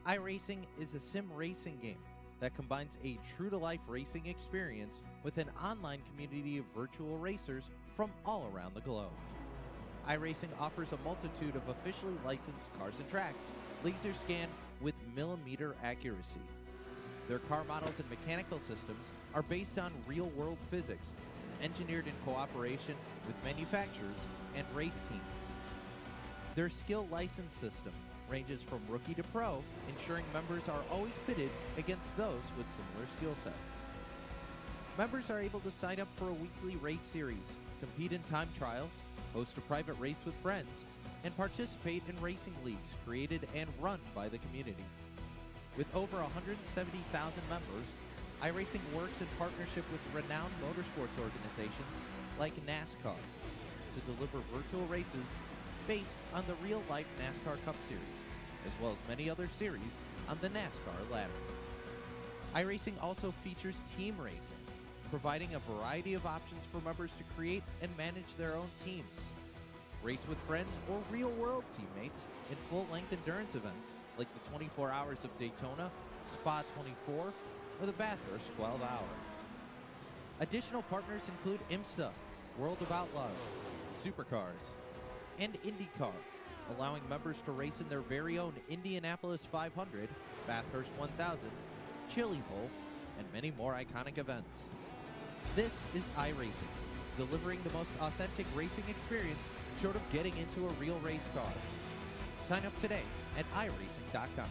iRacing is a sim racing game that combines a true-to-life racing experience with an online community of virtual racers from all around the globe. iRacing offers a multitude of officially licensed cars and tracks, laser scanned with millimeter accuracy. Their car models and mechanical systems are based on real-world physics, engineered in cooperation with manufacturers and race teams. Their skill license system ranges from rookie to pro, ensuring members are always pitted against those with similar skill sets. Members are able to sign up for a weekly race series, compete in time trials, host a private race with friends, and participate in racing leagues created and run by the community. With over 170,000 members, iRacing works in partnership with renowned motorsports organizations like NASCAR to deliver virtual races based on the real-life NASCAR Cup Series, as well as many other series on the NASCAR ladder. iRacing also features team racing, providing a variety of options for members to create and manage their own teams. Race with friends or real-world teammates in full-length endurance events like the 24 Hours of Daytona, Spa 24, or the Bathurst 12 Hour. Additional partners include IMSA, World of Outlaws, Supercars, and IndyCar, allowing members to race in their very own Indianapolis 500, Bathurst 1000, Chili Bowl, and many more iconic events. This is iRacing, delivering the most authentic racing experience short of getting into a real race car. Sign up today at iRacing.com.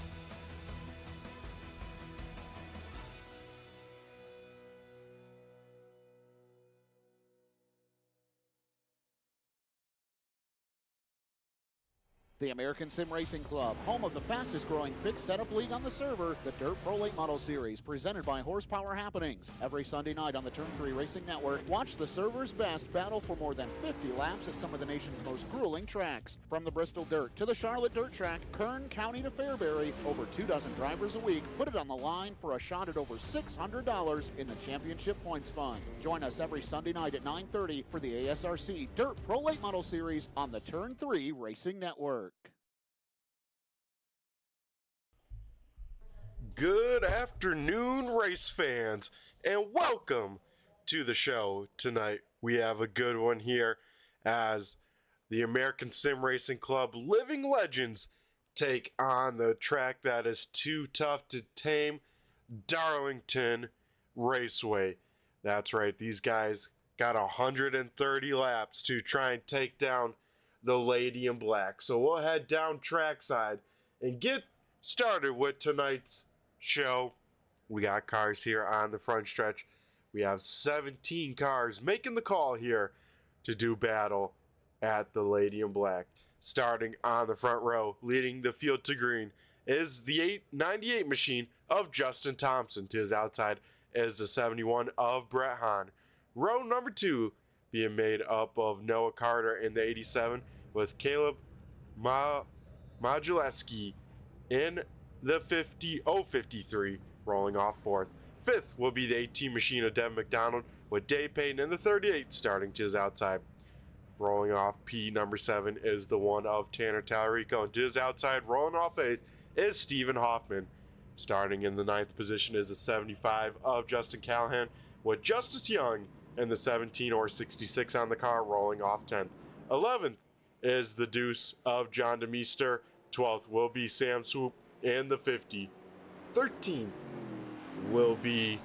The American Sim Racing Club, home of the fastest growing fixed setup league on the server, the Dirt Pro Late Model Series, presented by Horsepower Happenings. Every Sunday night on the Turn 3 Racing Network, watch the server's best battle for more than 50 laps at some of the nation's most grueling tracks. From the Bristol Dirt to the Charlotte Dirt Track, Kern County to Fairbury, over 24 drivers a week put it on the line for a shot at over $600 in the championship points fund. Join us every Sunday night at 9:30 for the ASRC Dirt Pro Late Model Series on the Turn 3 Racing Network. Good afternoon, race fans, and welcome to the show tonight. We have a good one here as the American Sim Racing Club Living Legends take on the track that is too tough to tame, Darlington Raceway. That's right, these guys got 130 laps to try and take down the Lady in Black. So we'll head down trackside and get started with tonight's show. We got cars here on the front stretch. We have 17 cars making the call here to do battle at the Lady in Black. Starting on the front row, leading the field to green, is the 898 machine of Justin Thompson. To his outside is the 71 of Brett Hahn. Row number 2 being made up of Noah Carter in the 87 with Caleb Modulewski in the 53, rolling off 4th. 5th will be the 18 machine of Devin McDonald with Dave Payton in the 38 starting to his outside. Rolling off P number 7 is the one of Tanner Tallarico, and to his outside, rolling off 8th, is Stephen Hoffman. Starting in the 9th position is the 75 of Justin Callahan with Justice Young in the 17 or 66 on the car, rolling off 10th. 11th is the Deuce of John DeMeester. 12th will be Sam Swoop in the 50. 13th will be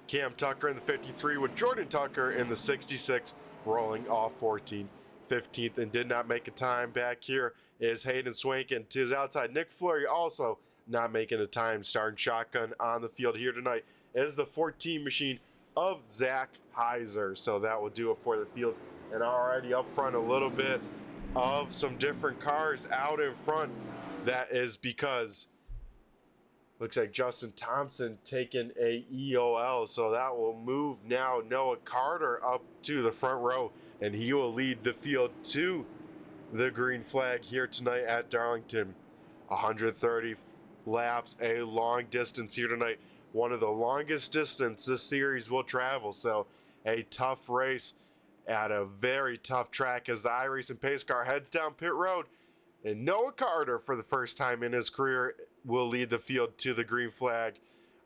Cam Tucker in the 53 with Jordan Tucker in the 66, rolling off 14. 15th and did not make a time back here is Hayden Swank, and to his outside Nick Fleury also not making a time. Starting shotgun on the field here tonight is the 14 machine of Zach Heiser. So that will do it for the field. And already up front, a little bit of some different cars out in front. That is because looks like Justin Thompson taking a EOL, so that will move now Noah Carter up to the front row, and he will lead the field to the green flag here tonight at Darlington. 130 laps, a long distance here tonight. One of the longest distance this series will travel, so a tough race at a very tough track as the iRacing pace car heads down pit road. And Noah Carter, for the first time in his career, will lead the field to the green flag.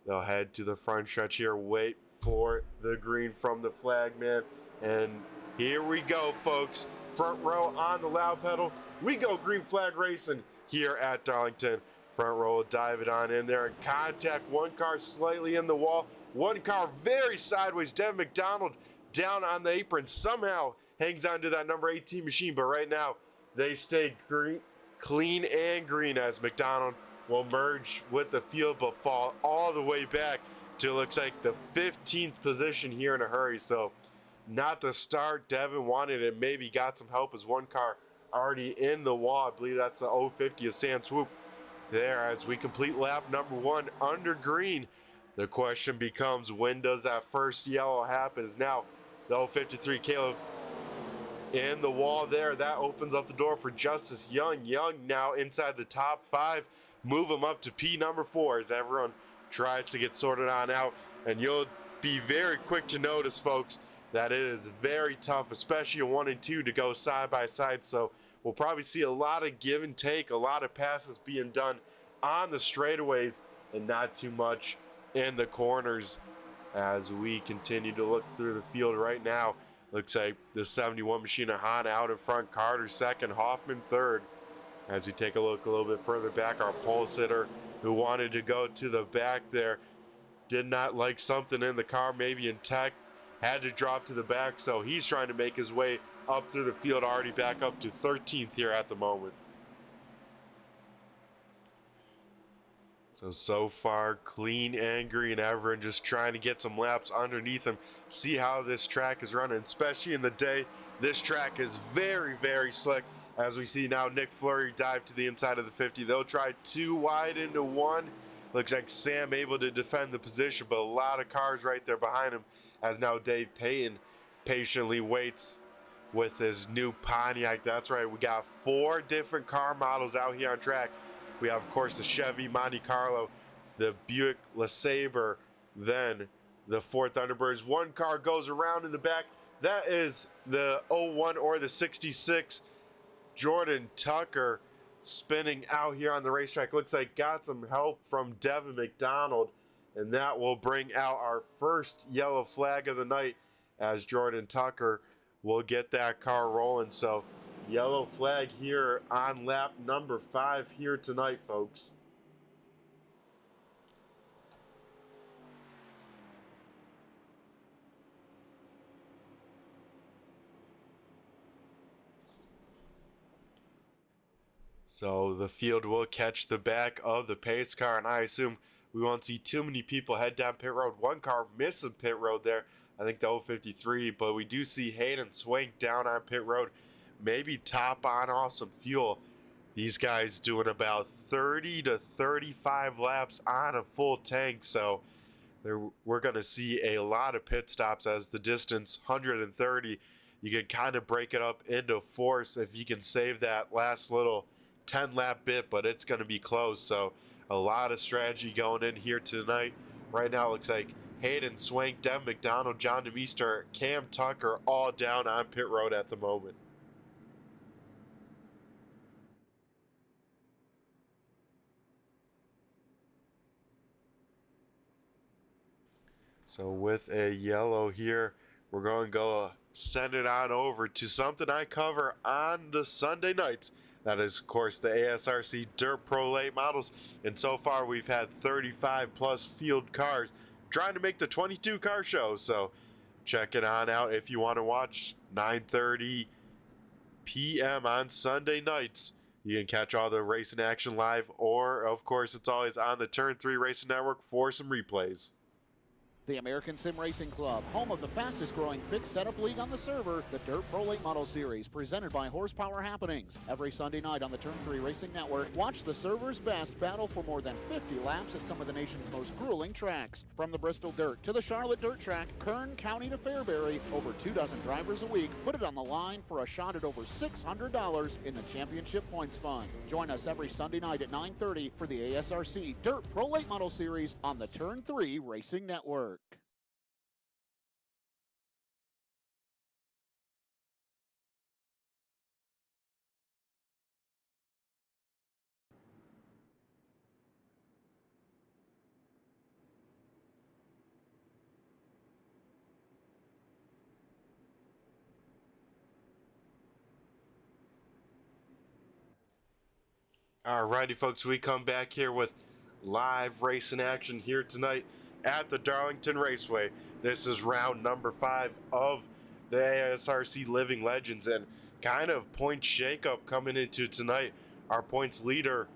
They'll head to the front stretch here, wait for the green from the flag man. And here we go, folks. Front row on the loud pedal. We go green flag racing here at Darlington. Front row will dive it on in there and contact one car slightly in the wall. One car very sideways. Devin McDonald down on the apron somehow hangs on to that number 18 machine. But right now they stay green, clean and green as McDonald will merge with the field but fall all the way back to looks like the 15th position here in a hurry. So not the start Devin wanted it. Maybe got some help as one car already in the wall. I believe that's the 050 of Sam Swoop there as we complete lap number 1 under green. The question becomes, when does that first yellow happen? Is now the 053 Caleb in the wall there. That opens up the door for Justice Young. Young now inside the top 5. Move him up to P number 4 as everyone tries to get sorted on out. And you'll be very quick to notice, folks, that it is very tough, especially a 1 and 2, to go side by side. So we'll probably see a lot of give and take, a lot of passes being done on the straightaways and not too much in the corners as we continue to look through the field right now. Looks like the 71 machine of Hahn out in front, Carter second, Hoffman third. As we take a look a little bit further back, our pole sitter who wanted to go to the back there did not like something in the car, maybe in tech, had to drop to the back, so he's trying to make his way up through the field, already back up to 13th here at the moment. So far, clean and green. Everyone just trying to get some laps underneath him, see how this track is running, especially in the day. This track is very, very slick. As we see now, Nick Fleury dive to the inside of the 50. They'll try 2 wide into 1. Looks like Sam able to defend the position, but a lot of cars right there behind him as now Dave Payton patiently waits with his new Pontiac. That's right, we got 4 different car models out here on track. We have, of course, the Chevy Monte Carlo, the Buick LeSabre, then the Ford Thunderbirds. One car goes around in the back. That is the 01 or the 66 Jordan Tucker spinning out here on the racetrack. Looks like got some help from Devin McDonald, and that will bring out our first yellow flag of the night as Jordan Tucker will get that car rolling. So yellow flag here on lap number 5 here tonight, folks. So the field will catch the back of the pace car, and I assume we won't see too many people head down pit road. One car missing pit road there, I think the 053, but we do see Hayden Swank down on pit road. Maybe top on off some fuel. These guys doing about 30 to 35 laps on a full tank, so we're going to see a lot of pit stops as the distance 130. You can kind of break it up into fourths if you can save that last little 10 lap bit, but it's going to be close. So a lot of strategy going in here tonight. Right now it looks like Hayden Swank, Devin McDonald, John DeMeester, Cam Tucker all down on pit road at the moment. So with a yellow here, we're going to go send it on over to something I cover on the Sunday nights. That is, of course, the ASRC Dirt Pro Late Models. And so far, we've had 35 plus field cars trying to make the 22 car show. So check it on out if you want to watch 9:30 p.m. on Sunday nights. You can catch all the racing action live, or, of course, it's always on the Turn 3 Racing Network for some replays. The American Sim Racing Club, home of the fastest growing fixed setup league on the server, the Dirt Pro Late Model Series, presented by Horsepower Happenings. Every Sunday night on the Turn 3 Racing Network, watch the server's best battle for more than 50 laps at some of the nation's most grueling tracks. From the Bristol Dirt to the Charlotte Dirt Track, Kern County to Fairbury, over 24 drivers a week put it on the line for a shot at over $600 in the championship points fund. Join us every Sunday night at 9:30 for the ASRC Dirt Pro Late Model Series on the Turn 3 Racing Network. Alrighty, folks, we come back here with live racing action here tonight at the Darlington Raceway. This is round number 5 of the ASRC Living Legends, and kind of point shakeup coming into tonight. Our points leader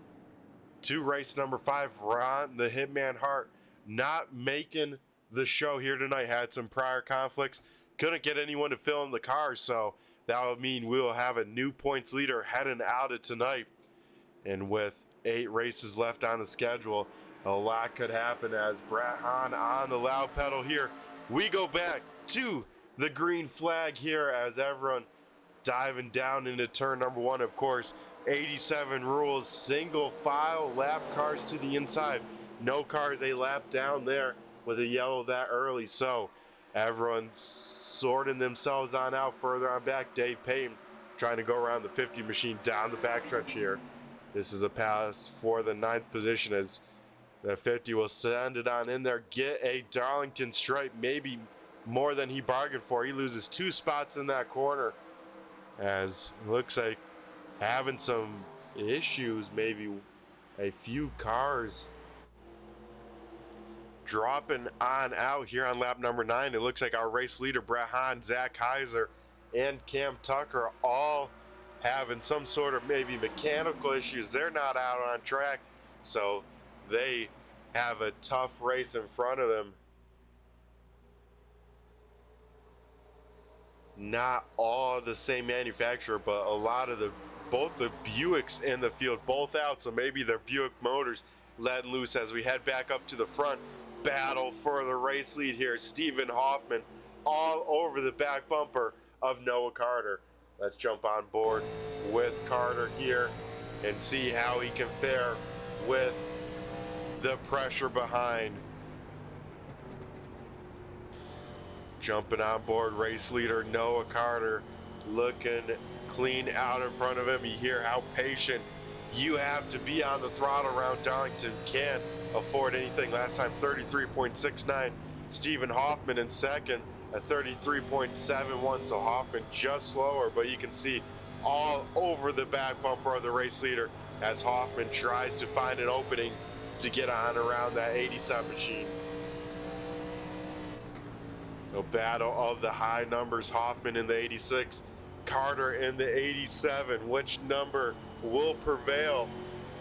to race number 5, Ron the Hitman Hart, not making the show here tonight. Had some prior conflicts, couldn't get anyone to fill in the car, so that would mean we will have a new points leader heading out of tonight. And with 8 races left on the schedule, a lot could happen as Brett Hahn on the loud pedal here. We go back to the green flag here as everyone diving down into turn number 1. Of course, 87 rules, single file lap cars to the inside. No cars a lap down there with a yellow that early. So everyone's sorting themselves on out further on back. Dave Payton trying to go around the 50 machine down the backstretch here. This is a pass for the 9th position as the 50 will send it on in there. Get a Darlington stripe, maybe more than he bargained for. He loses 2 spots in that corner as looks like having some issues, maybe a few cars dropping on out here on lap number 9. It looks like our race leader, Brett Hahn, Zach Heiser, and Cam Tucker all having some sort of maybe mechanical issues. They're not out on track, so they have a tough race in front of them. Not all the same manufacturer, but a lot of both the Buicks in the field, both out, so maybe their Buick motors letting loose as we head back up to the front. Battle for the race lead here. Stephen Hoffman all over the back bumper of Noah Carter. Let's jump on board with Carter here and see how he can fare with the pressure behind. Jumping on board, race leader Noah Carter looking clean out in front of him. You hear how patient you have to be on the throttle around Darlington. Can't afford anything. Last time 33.69. Stephen Hoffman in second at 33.71, so Hoffman just slower, but you can see all over the back bumper of the race leader as Hoffman tries to find an opening to get on around that 87 machine. So battle of the high numbers, Hoffman in the 86, Carter in the 87. Which number will prevail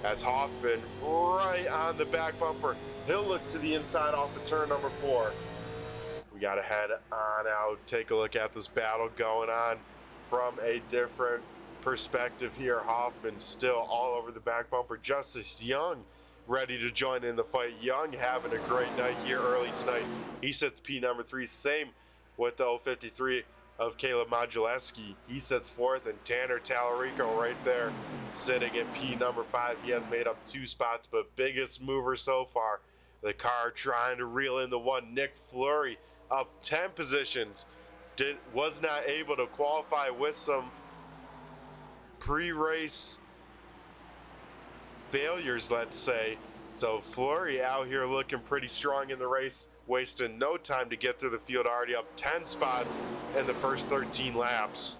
as Hoffman right on the back bumper? He'll look to the inside off of turn number 4. We got to head on out, take a look at this battle going on from a different perspective here. Hoffman still all over the back bumper. Justice Young ready to join in the fight. Young having a great night here early tonight. He sits P number 3. Same with the 053 of Caleb Modulewski. He sits 4th, and Tanner Tallarico right there sitting at P number 5. He has made up 2 spots, but biggest mover so far. The car trying to reel in the 1. Nick Fleury up 10 positions. Was not able to qualify with some pre-race failures, let's say. So Fleury out here looking pretty strong in the race, wasting no time to get through the field, already up 10 spots in the first 13 laps.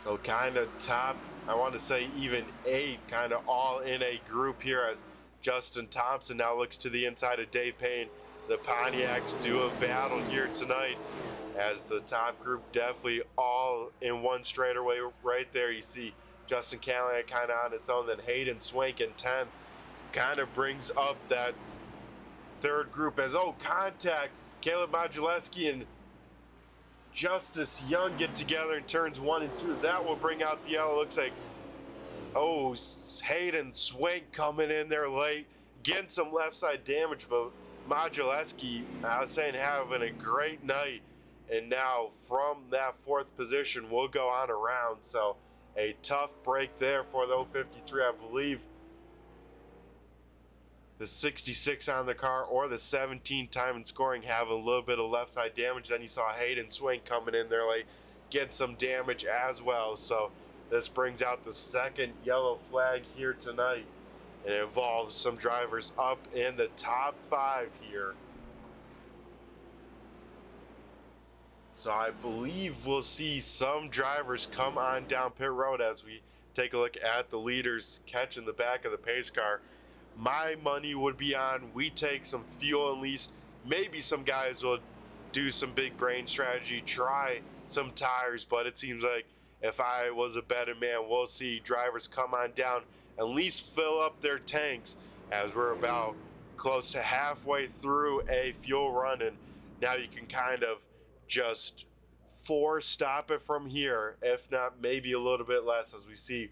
So kind of top, I want to say even 8, kind of all in a group here as Justin Thompson now looks to the inside of Dave Payne. The Pontiacs do a battle here tonight as the top group definitely all in one straightaway right there. You see Justin Callahan kind of on its own, then Hayden Swank in 10th. Kind of brings up that third group as, contact. Caleb Modulewski and Justice Young get together in turns 1 and 2. That will bring out the yellow. Looks like, Hayden Swank coming in there late, getting some left side damage, but Modulewski, I was saying, having a great night. And now from that 4th position, we'll go on around. So a tough break there for the 053, I believe. The 66 on the car or the 17 time and scoring have a little bit of left side damage. Then you saw Hayden Swank coming in there late, get some damage as well. So this brings out the 2nd yellow flag here tonight. And it involves some drivers up in the top 5 here. So I believe we'll see some drivers come on down pit road as we take a look at the leaders catching the back of the pace car. My money would be on we take some fuel at least. Maybe some guys will do some big brain strategy, try some tires, but it seems like if I was a betting man, we'll see drivers come on down, at least fill up their tanks as we're about close to halfway through a fuel run, and now you can kind of just stop it from here, if not maybe a little bit less, as we see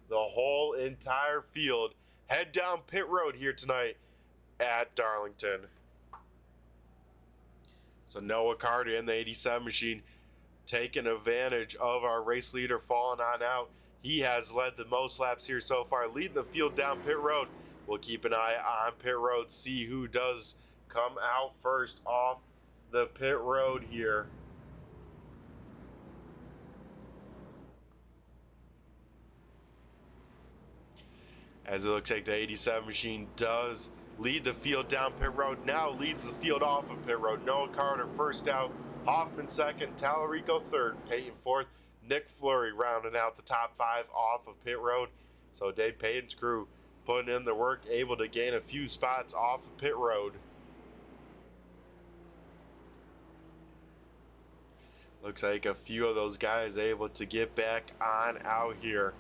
the whole entire field head down pit road here tonight at Darlington. So Noah Carter in the 87 machine taking advantage of our race leader falling on out. He has led the most laps here so far, leading the field down pit road. We'll keep an eye on pit road, see who does come out first off the pit road here. As it looks like the 87 machine does lead the field down pit road, now leads the field off of pit road. Noah Carter first out, Hoffman second, Tallarico third, Payton fourth, Nick Fleury rounding out the top five off of pit road. So Dave Payton's crew putting in the work, able to gain a few spots off of pit road. Looks like a few of those guys able to get back on out here.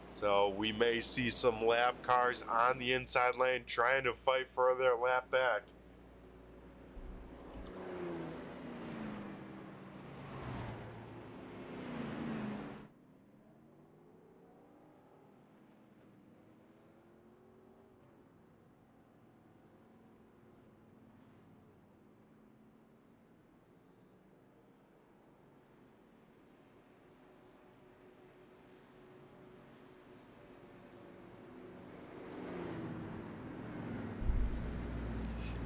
So we may see some lap cars on the inside lane trying to fight for their lap back.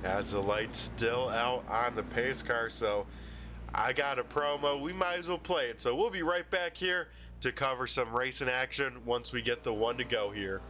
As the light's still out on the pace car, so I got a promo. We might as well play it. So we'll be right back here to cover some racing action once we get the one to go here.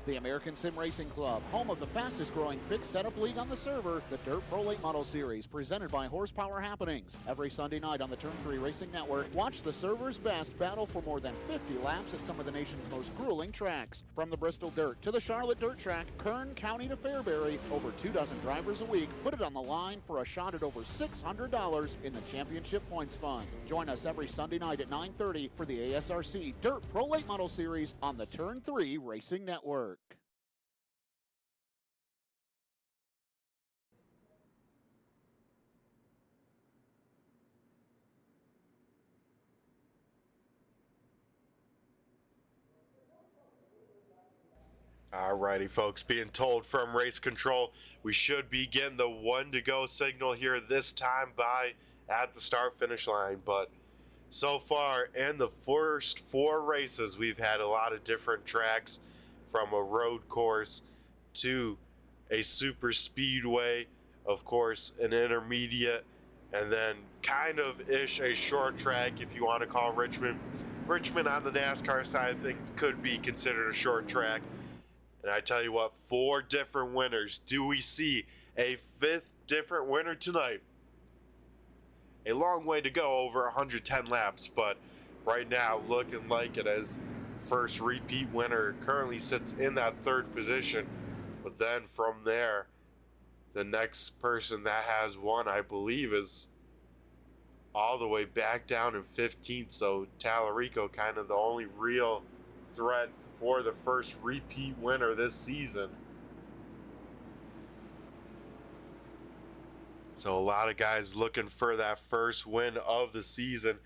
The American Sim Racing Club, home of the fastest growing fixed setup league on the server, the Dirt Pro Late Model Series, presented by Horsepower Happenings. Every Sunday night on the Turn 3 Racing Network, watch the server's best battle for more than 50 laps at some of the nation's most grueling tracks. From the Bristol Dirt to the Charlotte Dirt Track, Kern County to Fairbury, over 24 drivers a week put it on the line for a shot at over $600 in the championship points fund. Join us every Sunday night at 9:30 for the ASRC Dirt Pro Late Model Series on the Turn 3 Racing Network. Alrighty, folks, being told from race control, we should be getting the one to go signal here this time by at the start finish line. But so far in the first 4 races, we've had a lot of different tracks, from a road course to a super speedway, of course an intermediate, and then kind of ish a short track if you want to call Richmond. Richmond on the NASCAR side of things could be considered a short track. And I tell you what, 4 different winners. Do we see a 5th different winner tonight? A long way to go, over 110 laps, but right now looking like it, as first repeat winner currently sits in that 3rd position. But then from there, the next person that has won, I believe, is all the way back down in 15th. So Tallarico kind of the only real threat for the first repeat winner this season. So a lot of guys looking for that first win of the season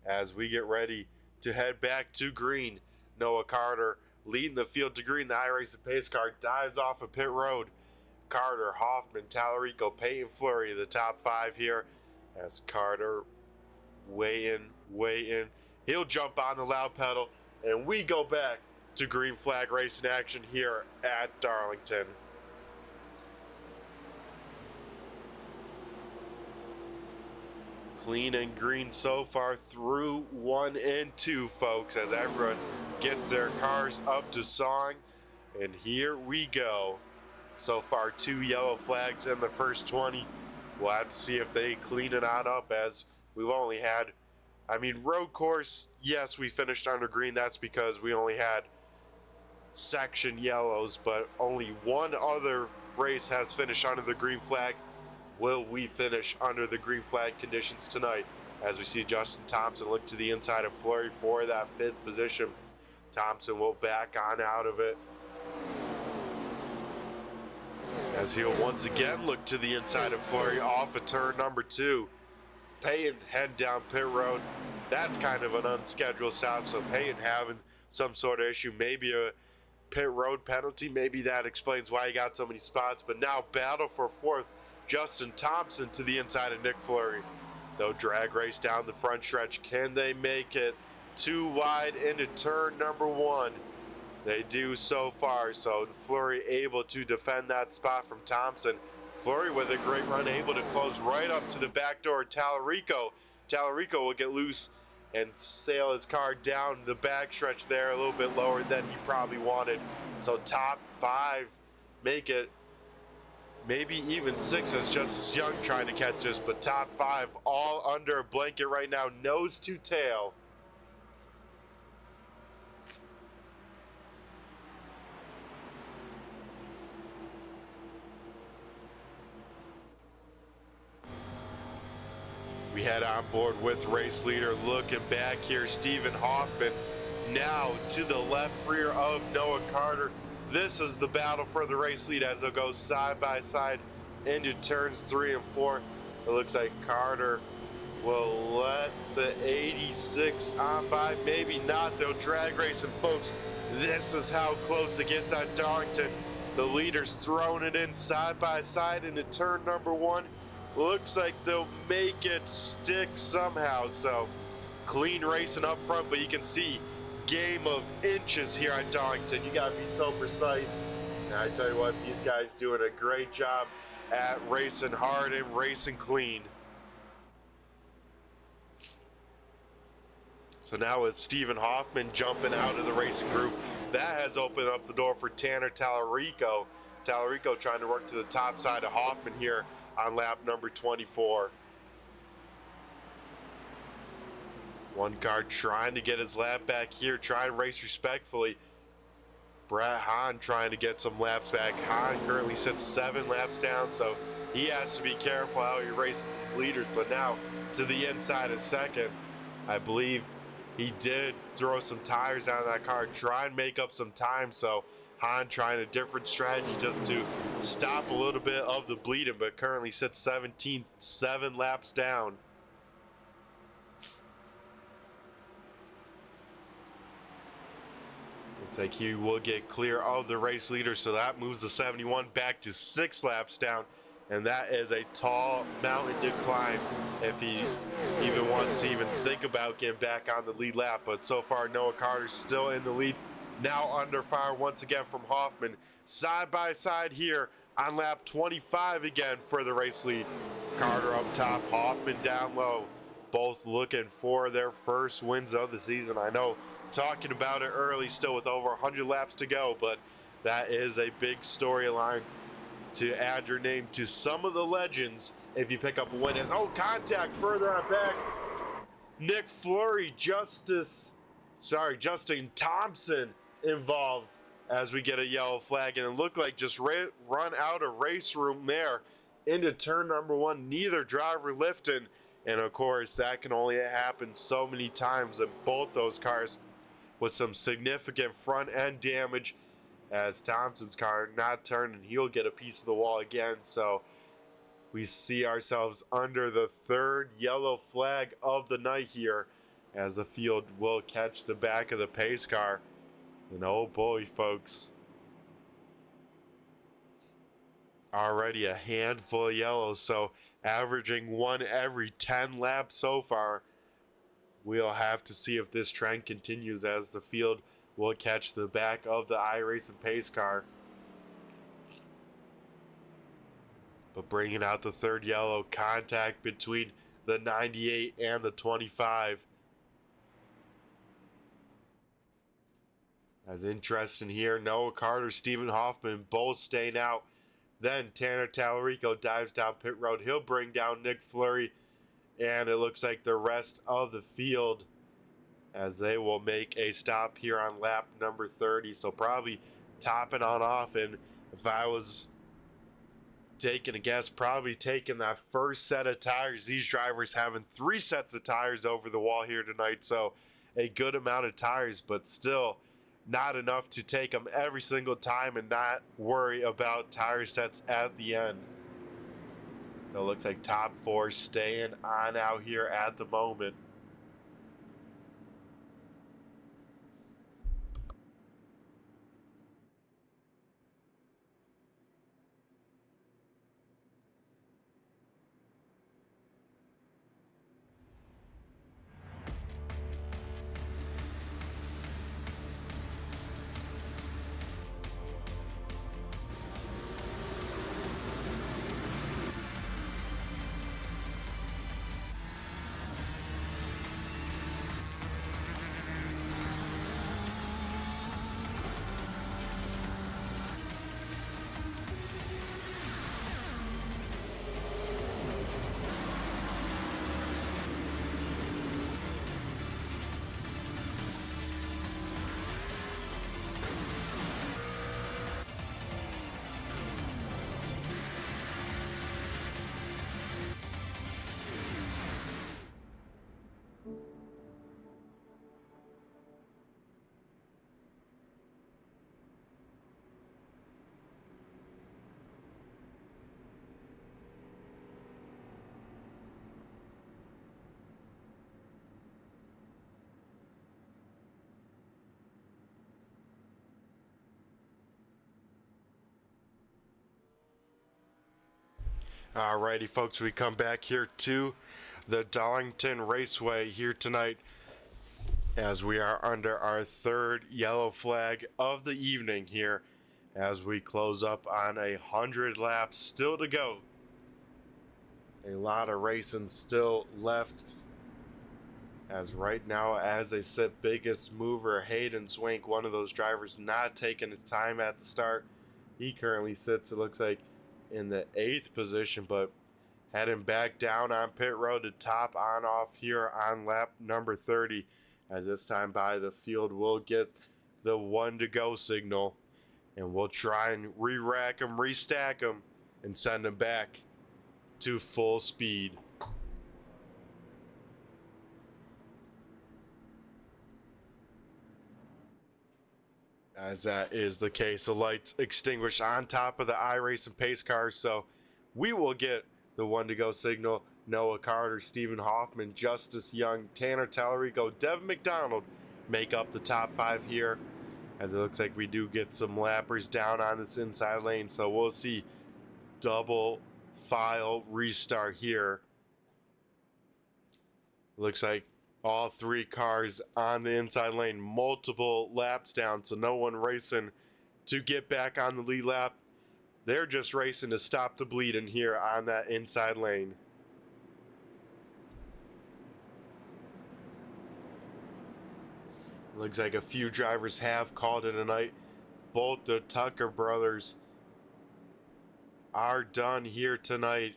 as we get ready to head back to green. Noah Carter leading the field to green. The iRacers pace car dives off of pit road. Carter, Hoffman, Tallarico, Payton, Fleury, the top 5 here. As Carter weigh in. He'll jump on the loud pedal, and we go back to green flag racing action here at Darlington. Clean and green so far through 1 and 2, folks, as everyone gets their cars up to song. And here we go. So far 2 yellow flags in the first 20. We'll have to see if they clean it on up as we've only had, I mean, road course, yes, we finished under green. That's because we only had section yellows, but only one other race has finished under the green flag. Will we finish under the green flag conditions tonight? As we see Justin Thompson look to the inside of Fleury for that 5th position. Thompson will back on out of it, as he'll once again look to the inside of Fleury off of turn number 2. Payton head down pit road. That's kind of an unscheduled stop, so Payton having some sort of issue, maybe a pit road penalty. Maybe that explains why he got so many spots. But now battle for 4th. Justin Thompson to the inside of Nick Fleury. They'll drag race down the front stretch. Can they make it too wide into turn number 1? They do so far. So Fleury able to defend that spot from Thompson. Fleury with a great run, able to close right up to the back door of Tallarico. Tallarico will get loose and sail his car down the back stretch there, a little bit lower than he probably wanted. So top 5 make it, maybe even 6 as Justice Young trying to catch this, but top 5 all under a blanket right now, nose to tail. We head on board with race leader. Looking back here, Stephen Hoffman now to the left rear of Noah Carter. This is the battle for the race lead as they'll go side by side into turns 3 and 4. It looks like Carter will let the 86 on by, maybe not. They'll drag race, and folks, this is how close it gets on Darlington. The leaders throwing it in side by side into turn number 1. Looks like they'll make it stick somehow. So clean racing up front, but you can see game of inches here at Darlington. You gotta be so precise. And I tell you what, these guys doing a great job at racing hard and racing clean. So now with Stephen Hoffman jumping out of the racing group, that has opened up the door for Tanner Tallarico. Tallarico trying to work to the top side of Hoffman here on lap number 24. One car trying to get his lap back here, trying to race respectfully. Brett Hahn trying to get some laps back. Hahn currently sits 7 laps down, so he has to be careful how he races his leaders. But now to the inside of 2nd, I believe he did throw some tires out of that car, try and make up some time. So Hahn trying a different strategy just to stop a little bit of the bleeding, but currently sits 17th, 7 laps down. Looks like he will get clear of the race leader, so that moves the 71 back to 6 laps down, and that is a tall mountain to climb if he even wants to even think about getting back on the lead lap. But so far, Noah Carter's still in the lead. Now under fire once again from Hoffman. Side by side here on lap 25 again for the race lead. Carter up top, Hoffman down low. Both looking for their first wins of the season. I know talking about it early still with over 100 laps to go, but that is a big storyline to add your name to some of the legends if you pick up a win. As contact further on back. Nick Fleury, Justin Thompson involved as we get a yellow flag, and it looked like just run out of race room there into turn number 1. Neither driver lifting, and of course that can only happen so many times in both those cars with some significant front end damage, as Thompson's car not turning, he'll get a piece of the wall again. So we see ourselves under the 3rd yellow flag of the night here, as the field will catch the back of the pace car. And oh boy, folks, already a handful of yellows, so averaging 1 every 10 laps so far. We'll have to see if this trend continues, as the field will catch the back of the iRacing pace car. But bringing out the 3rd yellow, contact between the 98 and the 25. As interesting here, Noah Carter, Stephen Hoffman both staying out. Then Tanner Tallarico dives down pit road. He'll bring down Nick Fleury and it looks like the rest of the field, as they will make a stop here on lap number 30. So probably topping on off, and if I was taking a guess, probably taking that first set of tires. These drivers having 3 sets of tires over the wall here tonight, so a good amount of tires, but still not enough to take them every single time and not worry about tire sets at the end. So it looks like top 4 staying on out here at the moment. Alrighty, folks, we come back here to the Darlington Raceway here tonight as we are under our 3rd yellow flag of the evening here as we close up on 100 laps still to go. A lot of racing still left, as right now, as they sit, biggest mover Hayden Swank, one of those drivers not taking his time at the start. He currently sits, it looks like, in the 8th position, but heading back down on pit road to top on off here on lap number 30, as this time by the field will get the 1 to go signal, and we'll try and re-rack them, restack them, and send them back to full speed. As that is the case, the lights extinguish on top of the iRacing pace cars, so we will get the 1 to go signal. Noah Carter, Stephen Hoffman, Justice Young, Tanner Tallarico, Devin McDonald make up the top 5 here, as it looks like we do get some lappers down on this inside lane, so we'll see double file restart here. Looks like all 3 cars on the inside lane, multiple laps down, so no one racing to get back on the lead lap. They're just racing to stop the bleeding here on that inside lane. Looks like a few drivers have called it a night. Both the Tucker brothers are done here tonight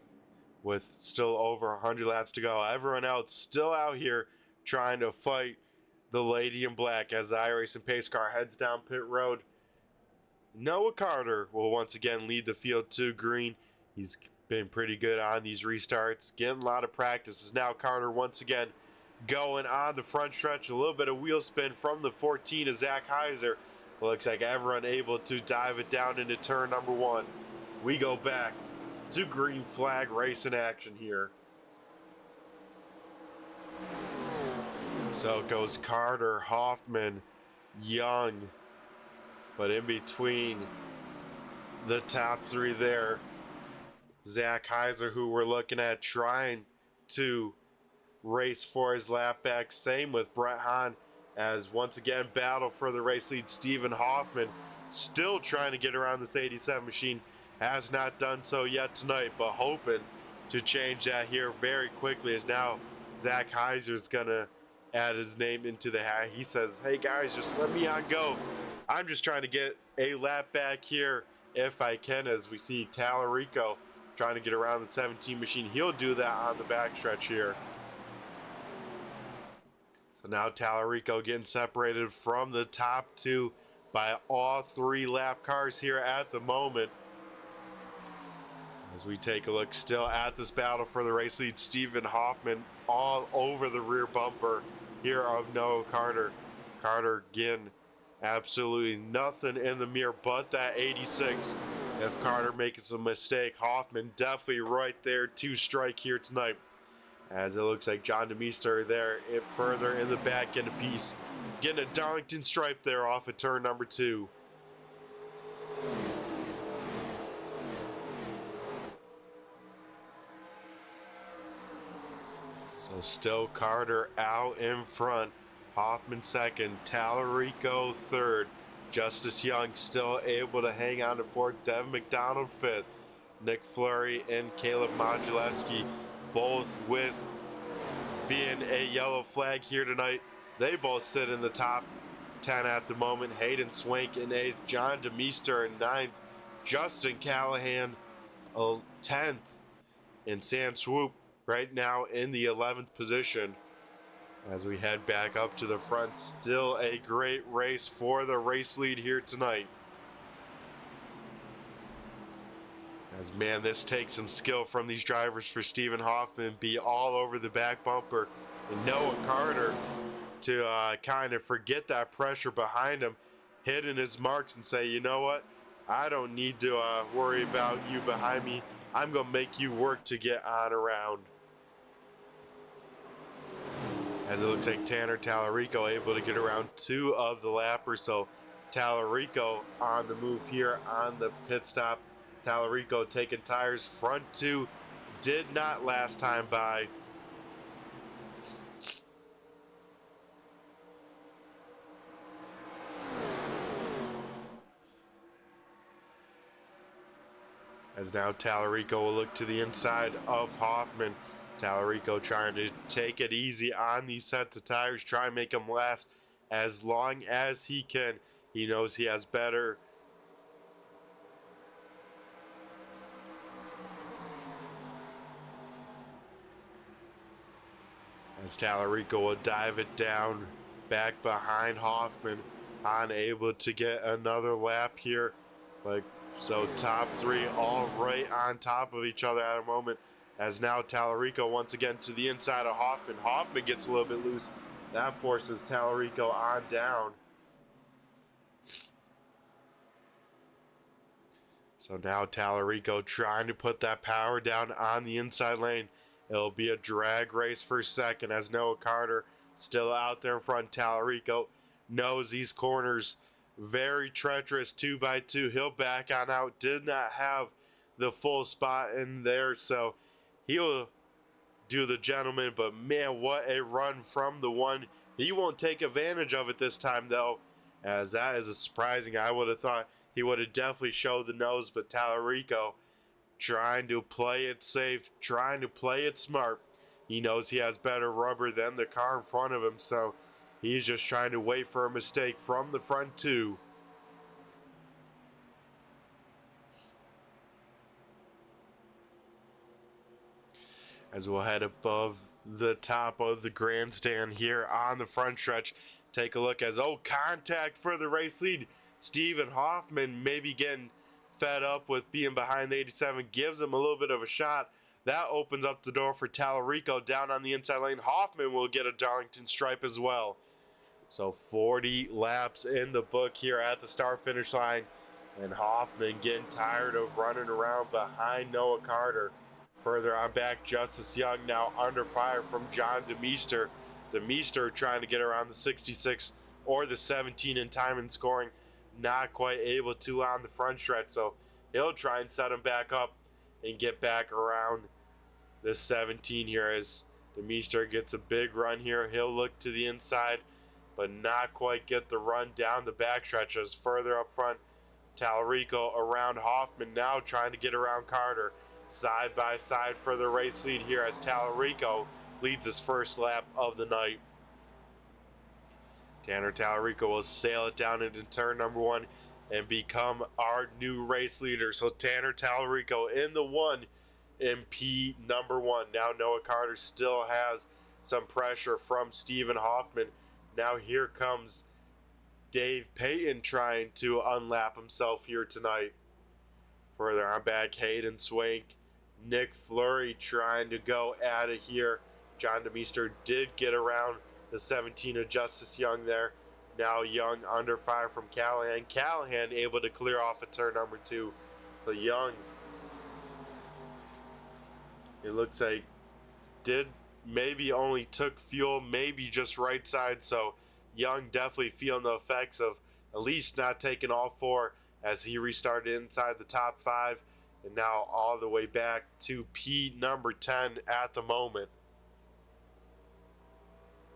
with still over 100 laps to go. Everyone else still out here trying to fight the lady in black as the iRacing pace car heads down pit road. Noah Carter will once again lead the field to green. He's been pretty good on these restarts, getting a lot of practices. Now Carter once again going on the front stretch. A little bit of wheel spin from the 14 of Zach Heiser. Looks like everyone able to dive it down into turn number 1. We go back to green flag racing action here. So it goes Carter, Hoffman, Young, but in between the top 3 there, Zach Heiser, who we're looking at trying to race for his lap back. Same with Brett Hahn, as once again battle for the race lead. Stephen Hoffman still trying to get around this 87 machine, has not done so yet tonight, but hoping to change that here very quickly, as now Zach Heiser's gonna add his name into the hat. He says, hey guys, just let me on go. I'm just trying to get a lap back here if I can, as we see Tallarico trying to get around the 17 machine. He'll do that on the backstretch here. So now Tallarico getting separated from the top two by all 3 lap cars here at the moment. As we take a look still at this battle for the race lead, Stephen Hoffman all over the rear bumper here of Noah Carter. Carter again, absolutely nothing in the mirror but that 86. If Carter makes a mistake, Hoffman definitely right there to strike here tonight. As it looks like John DeMeester there further in the back end of piece. Getting a Darlington stripe there off of turn number 2. So still Carter out in front. Hoffman second, Tallarico third. Justice Young still able to hang on to fourth. Devin McDonald fifth. Nick Fleury and Caleb Modulewski both with being a yellow flag here tonight. They both sit in the top 10 at the moment. Hayden Swank in 8th. John DeMeester in 9th. Justin Callahan 10th. And Sam Swoop right now in the 11th position. As we head back up to the front, still a great race for the race lead here tonight. As man, this takes some skill from these drivers for Stephen Hoffman. Be all over the back bumper. And Noah Carter to kind of forget that pressure behind him, hitting his marks and say, you know what? I don't need to worry about you behind me. I'm going to make you work to get on around. As it looks like Tanner Tallarico able to get around 2 of the lappers. So Tallarico on the move here on the pit stop. Tallarico taking tires. Front 2 did not last time by. As now Tallarico will look to the inside of Hoffman. Tallarico trying to take it easy on these sets of tires, try and make them last as long as he can. He knows he has better. As Tallarico will dive it down back behind Hoffman, unable to get another lap here. But so top 3 all right on top of each other at a moment. As now Tallarico once again to the inside of Hoffman. Hoffman gets a little bit loose. That forces Tallarico on down. So now Tallarico trying to put that power down on the inside lane. It'll be a drag race for second as Noah Carter still out there in front. Tallarico knows these corners very treacherous 2x2. He'll back on out. Did not have the full spot in there, so he'll do the gentleman. But man, what a run from the one. He won't take advantage of it this time though, as that is a surprising. I would have thought he would have definitely showed the nose, but Tallarico trying to play it safe, trying to play it smart. He knows he has better rubber than the car in front of him, so he's just trying to wait for a mistake from the front 2. As we'll head above the top of the grandstand here on the front stretch, take a look as contact for the race lead. Stephen Hoffman maybe getting fed up with being behind the 87, gives him a little bit of a shot. That opens up the door for Tallarico down on the inside lane. Hoffman will get a Darlington stripe as well. So 40 laps in the book here at the start finish line, and Hoffman getting tired of running around behind Noah Carter. Further on back, Justice Young now under fire from John DeMeester. DeMeester trying to get around the 66 or the 17 in time and scoring. Not quite able to on the front stretch, so he'll try and set him back up and get back around the 17 here as DeMeester gets a big run here. He'll look to the inside, but not quite get the run down the backstretch as further up front. Tallarico around Hoffman now trying to get around Carter. Side by side for the race lead here as Tallarico leads his first lap of the night. Tanner Tallarico will sail it down into turn number 1 and become our new race leader. So Tanner Tallarico in the 1 in P number 1. Now Noah Carter still has some pressure from Stephen Hoffman. Now here comes Dave Payton trying to unlap himself here tonight. Further on back, Hayden Swank, Nick Fleury trying to go at it here. John DeMeester did get around the 17 of Justice Young there. Now Young under fire from Callahan. Callahan able to clear off at turn number 2. So Young, it looks like, did maybe only took fuel, maybe just right side. So Young definitely feeling the effects of at least not taking all 4 as he restarted inside the top 5. And now all the way back to P number 10 at the moment.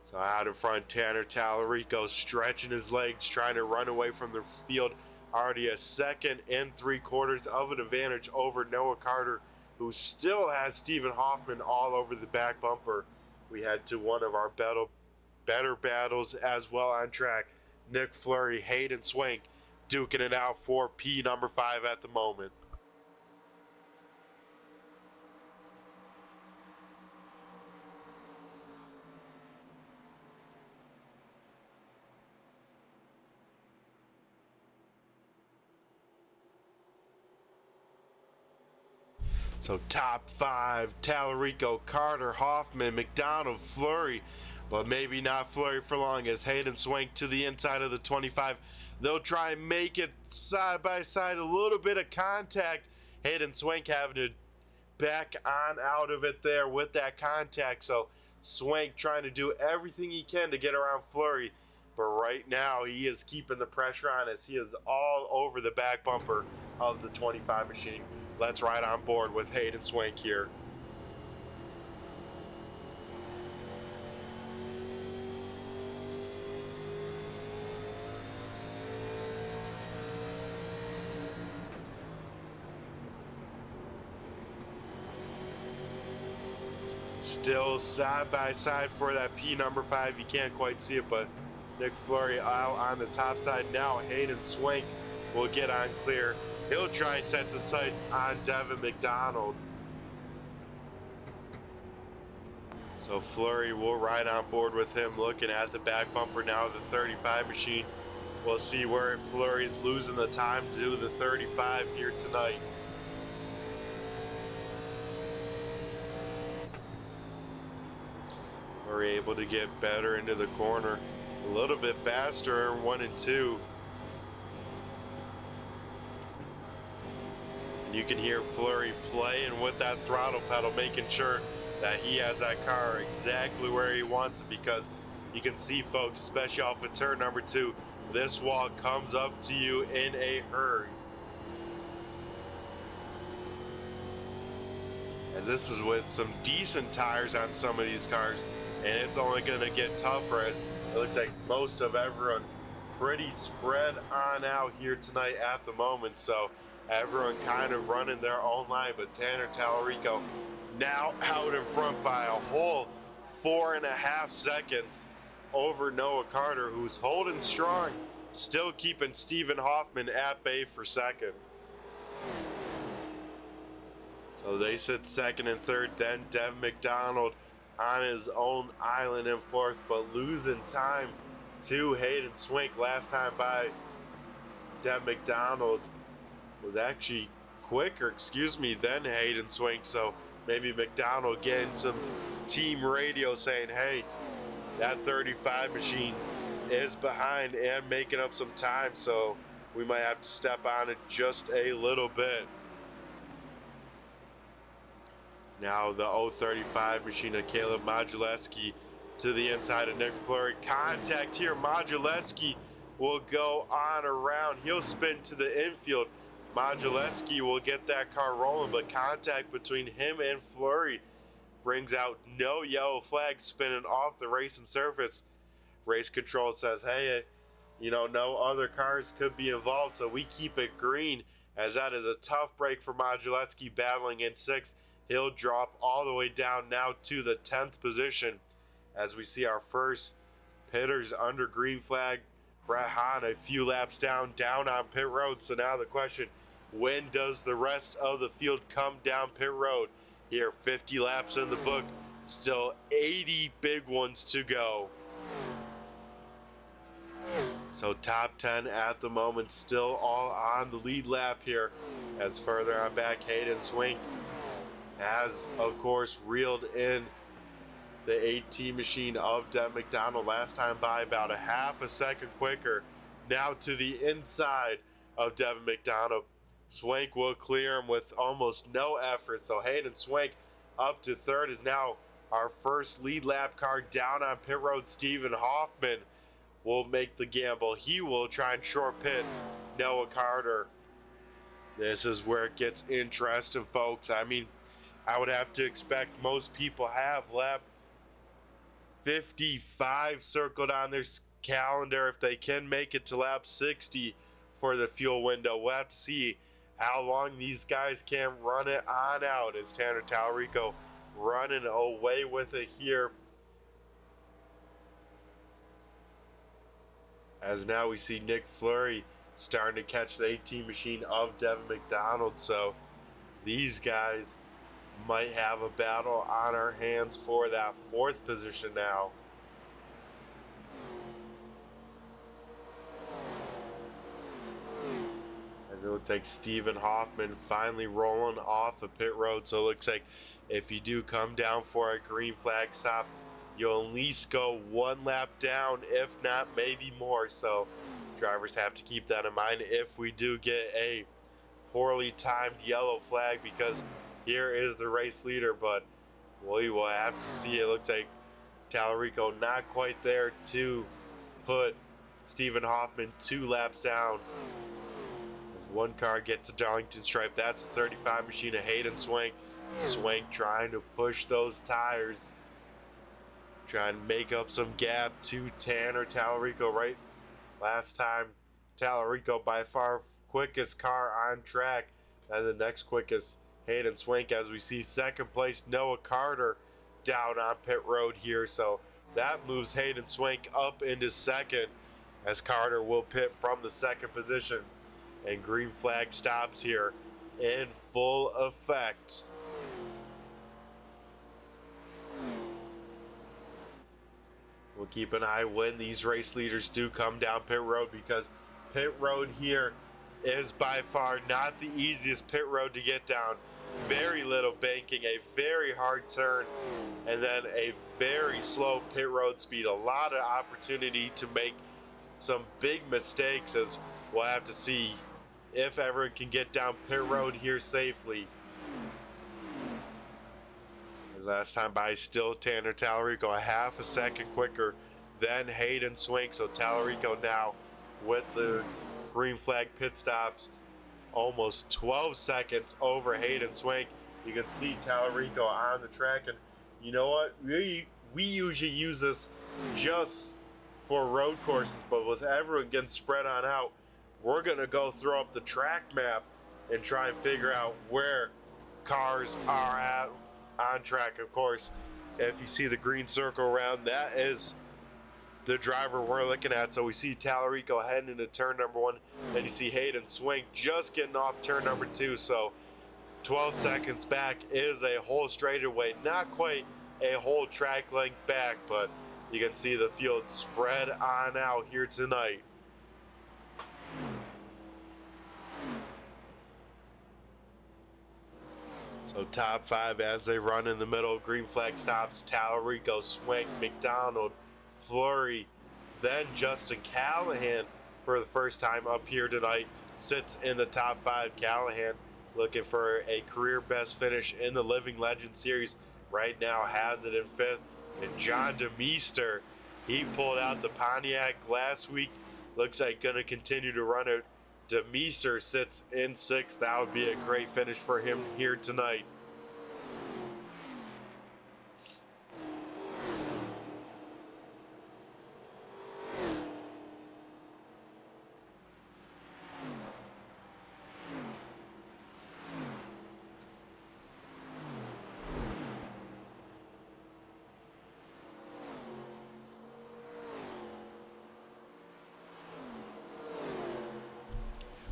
So out in front, Tanner Tallarico stretching his legs, trying to run away from the field. Already a 2 3/4 of an advantage over Noah Carter, who still has Stephen Hoffman all over the back bumper. We head to one of our better battles as well on track. Nick Fleury, Hayden Swank duking it out for P number 5 at the moment. So top 5, Tallarico, Carter, Hoffman, McDonald, Fleury, but maybe not Fleury for long as Hayden Swank to the inside of the 25. They'll try and make it side by side, a little bit of contact. Hayden Swank having to back on out of it there with that contact. So Swank trying to do everything he can to get around Fleury, but right now he is keeping the pressure on as he is all over the back bumper of the 25 machine. Let's ride on board with Hayden Swank here. Still side by side for that P number 5. You can't quite see it, but Nick Fleury out on the top side. Now Hayden Swank will get on clear. He'll try and set the sights on Devin McDonald. So Fleury will ride on board with him, looking at the back bumper now of the 35 machine. We'll see where Fleury's losing the time to do the 35 here tonight. Fleury able to get better into the corner, a little bit faster, 1 and 2. You can hear Fleury playing with that throttle pedal, making sure that he has that car exactly where he wants it, because you can see, folks, especially off of turn number 2, this wall comes up to you in a hurry. As this is with some decent tires on some of these cars, and it's only going to get tougher as it looks like most of everyone pretty spread on out here tonight at the moment. So everyone kind of running their own line, but Tanner Tallarico now out in front by a whole 4.5 seconds over Noah Carter, who's holding strong, still keeping Stephen Hoffman at bay for second. So they sit second and third, then Devin McDonald on his own island in fourth, but losing time to Hayden Swank. Last time by, Devin McDonald was actually quicker, than Hayden Swank. So maybe McDonald getting some team radio saying, hey, that 35 machine is behind and making up some time, so we might have to step on it just a little bit. Now the 035 machine of Caleb Modulewski to the inside of Nick Fleury. Contact here. Modulewski will go on around. He'll spin to the infield. Modulewski will get that car rolling, but contact between him and Fleury brings out no yellow flag, spinning off the racing surface. Race control says, hey, no other cars could be involved, so we keep it green, as that is a tough break for Modulewski battling in sixth. He'll drop all the way down now to the 10th position as we see our first pitters under green flag. Brett Hahn a few laps down on pit road. So now the question, when does the rest of the field come down pit road? here. 50 laps in the book, still 80 big ones to go. So top 10 at the moment, still all on the lead lap here. As further on back, Hayden Swink has, of course, reeled in the 18 machine of Dev McDonald last time by about a half a second quicker. Now to the inside of Devin McDonald. Swank will clear him with almost no effort. So Hayden Swank up to third is now our first lead lap car down on pit road. Stephen Hoffman will make the gamble. He will try and short pit Noah Carter. This is where it gets interesting, folks. I mean, I would have to expect most people have lap 55 circled on their calendar if they can make it to lap 60 for the fuel window. We'll have to see how long these guys can run it on out, as Tanner Talarico running away with it here. As now we see Nick Fleury starting to catch the 18 machine of Devin McDonald. So these guys might have a battle on our hands for that fourth position now. As it looks like Stephen Hoffman finally rolling off the pit road. So it looks like if you do come down for a green flag stop, you'll at least go one lap down, if not maybe more. So drivers have to keep that in mind if we do get a poorly timed yellow flag, because here is the race leader, but we will have to see. It looks like Talarico not quite there to put Stephen Hoffman 2 laps down. As one car gets to Darlington stripe, that's the 35 machine of Hayden Swank. Swank trying to push those tires, trying to make up some gap to Tanner Talarico. Right last time, Talarico by far quickest car on track, and the next quickest Hayden Swank, as we see second place Noah Carter down on pit road here. So that moves Hayden Swank up into second, as Carter will pit from the second position. And green flag stops here in full effect. We'll keep an eye when these race leaders do come down pit road, because pit road here is by far not the easiest pit road to get down. Very little banking, a very hard turn, and then a very slow pit road speed. A lot of opportunity to make some big mistakes, as we'll have to see if everyone can get down pit road here safely. As last time by, still Tanner Talarico a half a second quicker than Hayden Swank. So Talarico now with the green flag pit stops, almost 12 seconds over Hayden Swank. You can see Talarico on the track, and you know what? We usually use this just for road courses, but with everyone getting spread on out, we're gonna go throw up the track map and try and figure out where cars are at on track. Of course, if you see the green circle around, that is the driver we're looking at. So we see Talarico heading into turn number 1, and you see Hayden Swank just getting off turn number 2. So 12 seconds back is a whole straightaway, not quite a whole track length back, but you can see the field spread on out here tonight. So top 5 as they run in the middle. Green flag stops. Talarico, Swank, McDonald, Fleury, then Justin Callahan for the first time up here tonight sits in the top 5. Callahan looking for a career best finish in the Living Legend Series. Right now has it in 5th. And John DeMeester, he pulled out the Pontiac last week. Looks like going to continue to run it. DeMeester sits in 6th. That would be a great finish for him here tonight.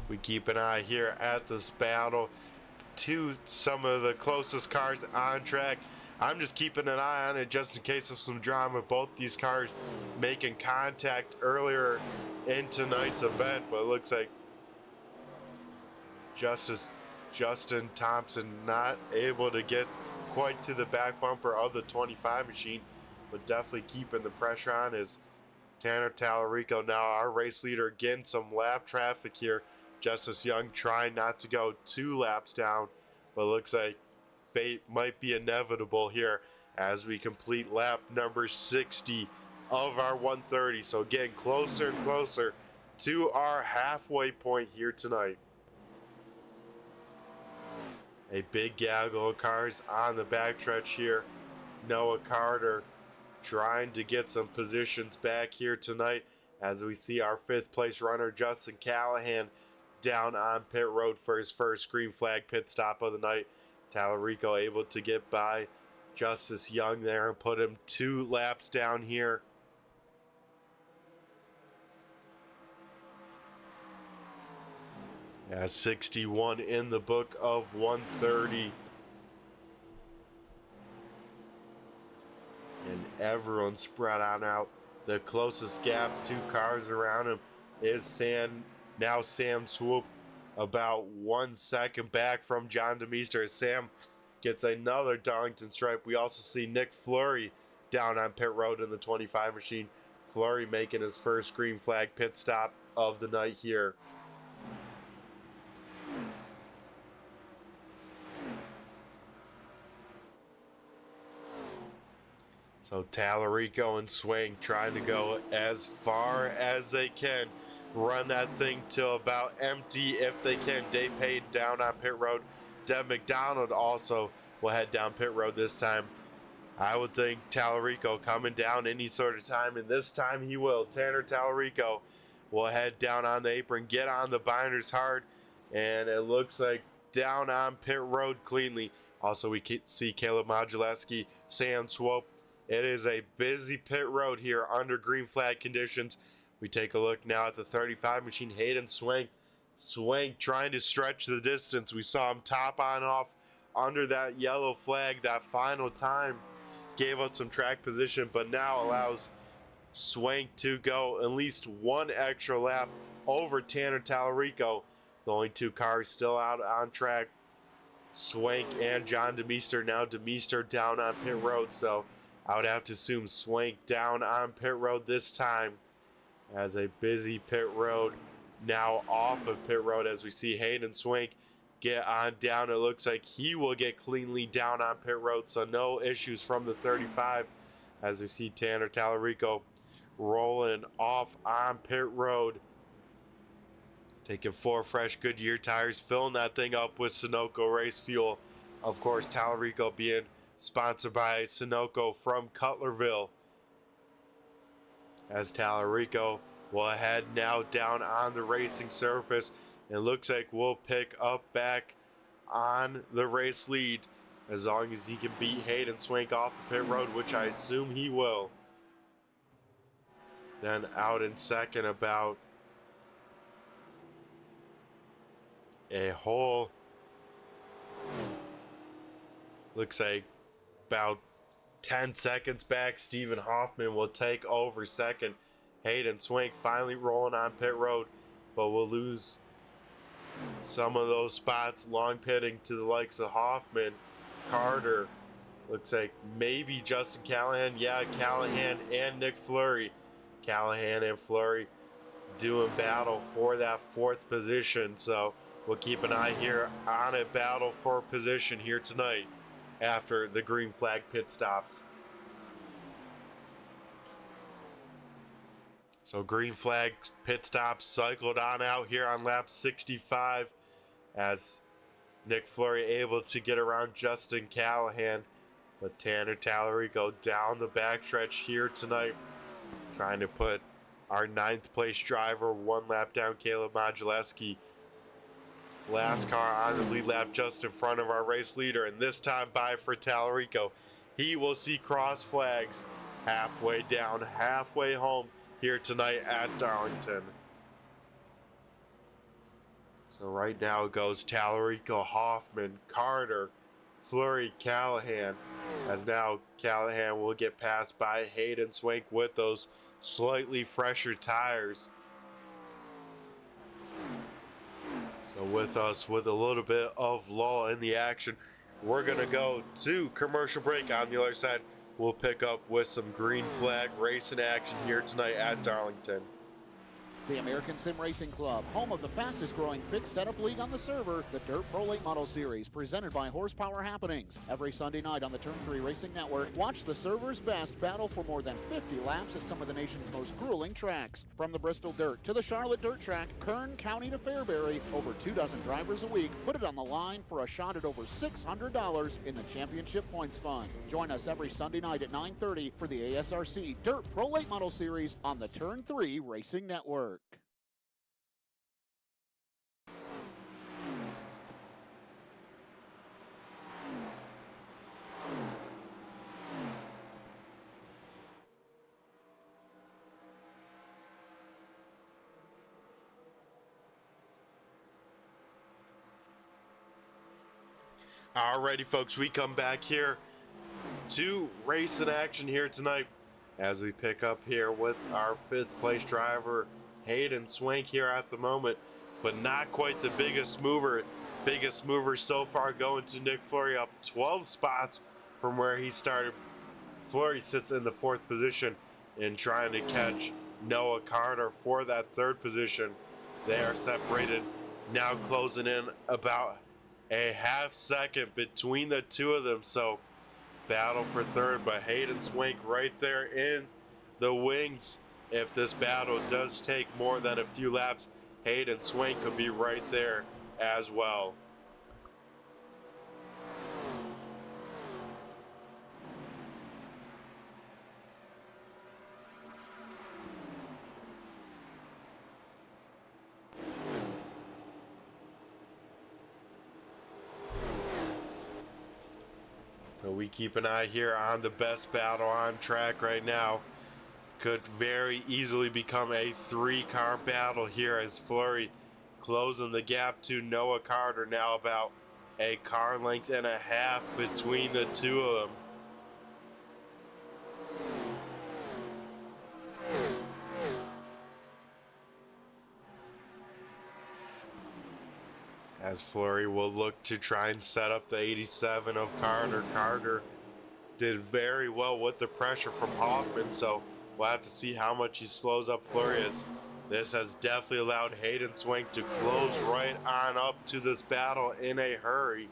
We keep an eye here at this battle. to some of the closest cars on track. I'm just keeping an eye on it just in case of some drama. Both these cars making contact earlier in tonight's event, but it looks like Justin Thompson not able to get quite to the back bumper of the 25 machine, but definitely keeping the pressure on is Tanner Tallarico. Now our race leader, again, some lap traffic here. Justice Young trying not to go 2 laps down, but looks like fate might be inevitable here as we complete lap number 60 of our 130. So getting closer and closer to our halfway point here tonight. A big gaggle of cars on the backstretch here. Noah Carter trying to get some positions back here tonight as we see our 5th place runner Justin Callahan down on pit road for his first green flag pit stop of the night. Tallarico able to get by Justice Young there and put him 2 laps down here. Yeah, 61 in the book of 130. And everyone spread on out. The closest gap, 2 cars around him, is Sam Swoop, about 1 second back from John DeMeester as Sam gets another Darlington stripe. We also see Nick Fleury down on pit road in the 25 machine. Fleury making his first green flag pit stop of the night here. So Tallarico and Swing trying to go as far as they can. Run that thing to about empty if they can. Dave Payne down on pit road. Deb McDonald also will head down pit road this time. I would think Tallarico coming down any sort of time, and this time he will. Tanner Tallarico will head down on the apron, get on the binders hard, and it looks like down on pit road cleanly. Also, we see Caleb Modulewski, Sam Swope. It is a busy pit road here under green flag conditions. We take a look now at the 35 machine. Hayden Swank trying to stretch the distance. We saw him top on off under that yellow flag that final time. Gave up some track position, but now allows Swank to go at least 1 extra lap over Tanner Tallarico. The only 2 cars still out on track. Swank and John DeMeester. Now DeMeester down on pit road, so I would have to assume Swank down on pit road this time. As a busy pit road now off of pit road as we see Hayden Swank get on down. It looks like he will get cleanly down on pit road, so no issues from the 35 as we see Tanner Tallarico rolling off on pit road. Taking 4 fresh Goodyear tires, filling that thing up with Sunoco race fuel. Of course, Tallarico being sponsored by Sunoco from Cutlerville. As Tallarico will head now down on the racing surface. It looks like we'll pick up back on the race lead as long as he can beat Hayden Swank off the pit road, which I assume he will. Then out in second about a whole, looks like about 10 seconds back, Stephen Hoffman will take over second. Hayden Swank finally rolling on pit road, but will lose some of those spots long pitting to the likes of Hoffman, Carter. Looks like maybe Justin Callahan. Yeah, Callahan and Nick Fleury. Callahan and Fleury doing battle for that 4th position. So we'll keep an eye here on a battle for position here tonight after the green flag pit stops. So green flag pit stops cycled on out here on lap 65 as Nick Fleury able to get around Justin Callahan. But Tanner Tallarico down the backstretch here tonight, trying to put our 9th place driver 1 lap down, Caleb Modulewski. Last car on the lead lap just in front of our race leader, and this time by for Tallarico. He will see cross flags halfway down, halfway home here tonight at Darlington. So right now it goes Tallarico, Hoffman, Carter, Fleury, Callahan. As now Callahan will get passed by Hayden Swank with those slightly fresher tires. So with us, with a little bit of lull in the action, we're going to go to commercial break. On the other side, we'll pick up with some green flag racing action here tonight at Darlington. The American Sim Racing Club, home of the fastest growing fixed setup league on the server, the Dirt Pro Late Model Series, presented by Horsepower Happenings. Every Sunday night on the Turn 3 Racing Network, watch the server's best battle for more than 50 laps at some of the nation's most grueling tracks. From the Bristol Dirt to the Charlotte Dirt Track, Kern County to Fairbury, over 24 drivers a week put it on the line for a shot at over $600 in the championship points fund. Join us every Sunday night at 9:30 for the ASRC Dirt Pro Late Model Series on the Turn 3 Racing Network. Alrighty, folks, we come back here to racing action here tonight as we pick up here with our 5th place driver, Hayden Swank, here at the moment, but not quite the biggest mover. Biggest mover so far going to Nick Fleury, up 12 spots from where he started. Fleury sits in the 4th position and trying to catch Noah Carter for that 3rd position. They are separated, now closing in about a half second between the two of them. So battle for 3rd, but Hayden Swank right there in the wings. If this battle does take more than a few laps, Hayden Swank could be right there as well. So we keep an eye here on the best battle on track right now. Could very easily become a 3-car battle here as Fleury closing the gap to Noah Carter, now about a car length and a half between the two of them. As Fleury will look to try and set up the 87 of Carter. Carter did very well with the pressure from Hoffman, so we'll have to see how much he slows up Fleury, as this has definitely allowed Hayden Swank to close right on up to this battle in a hurry.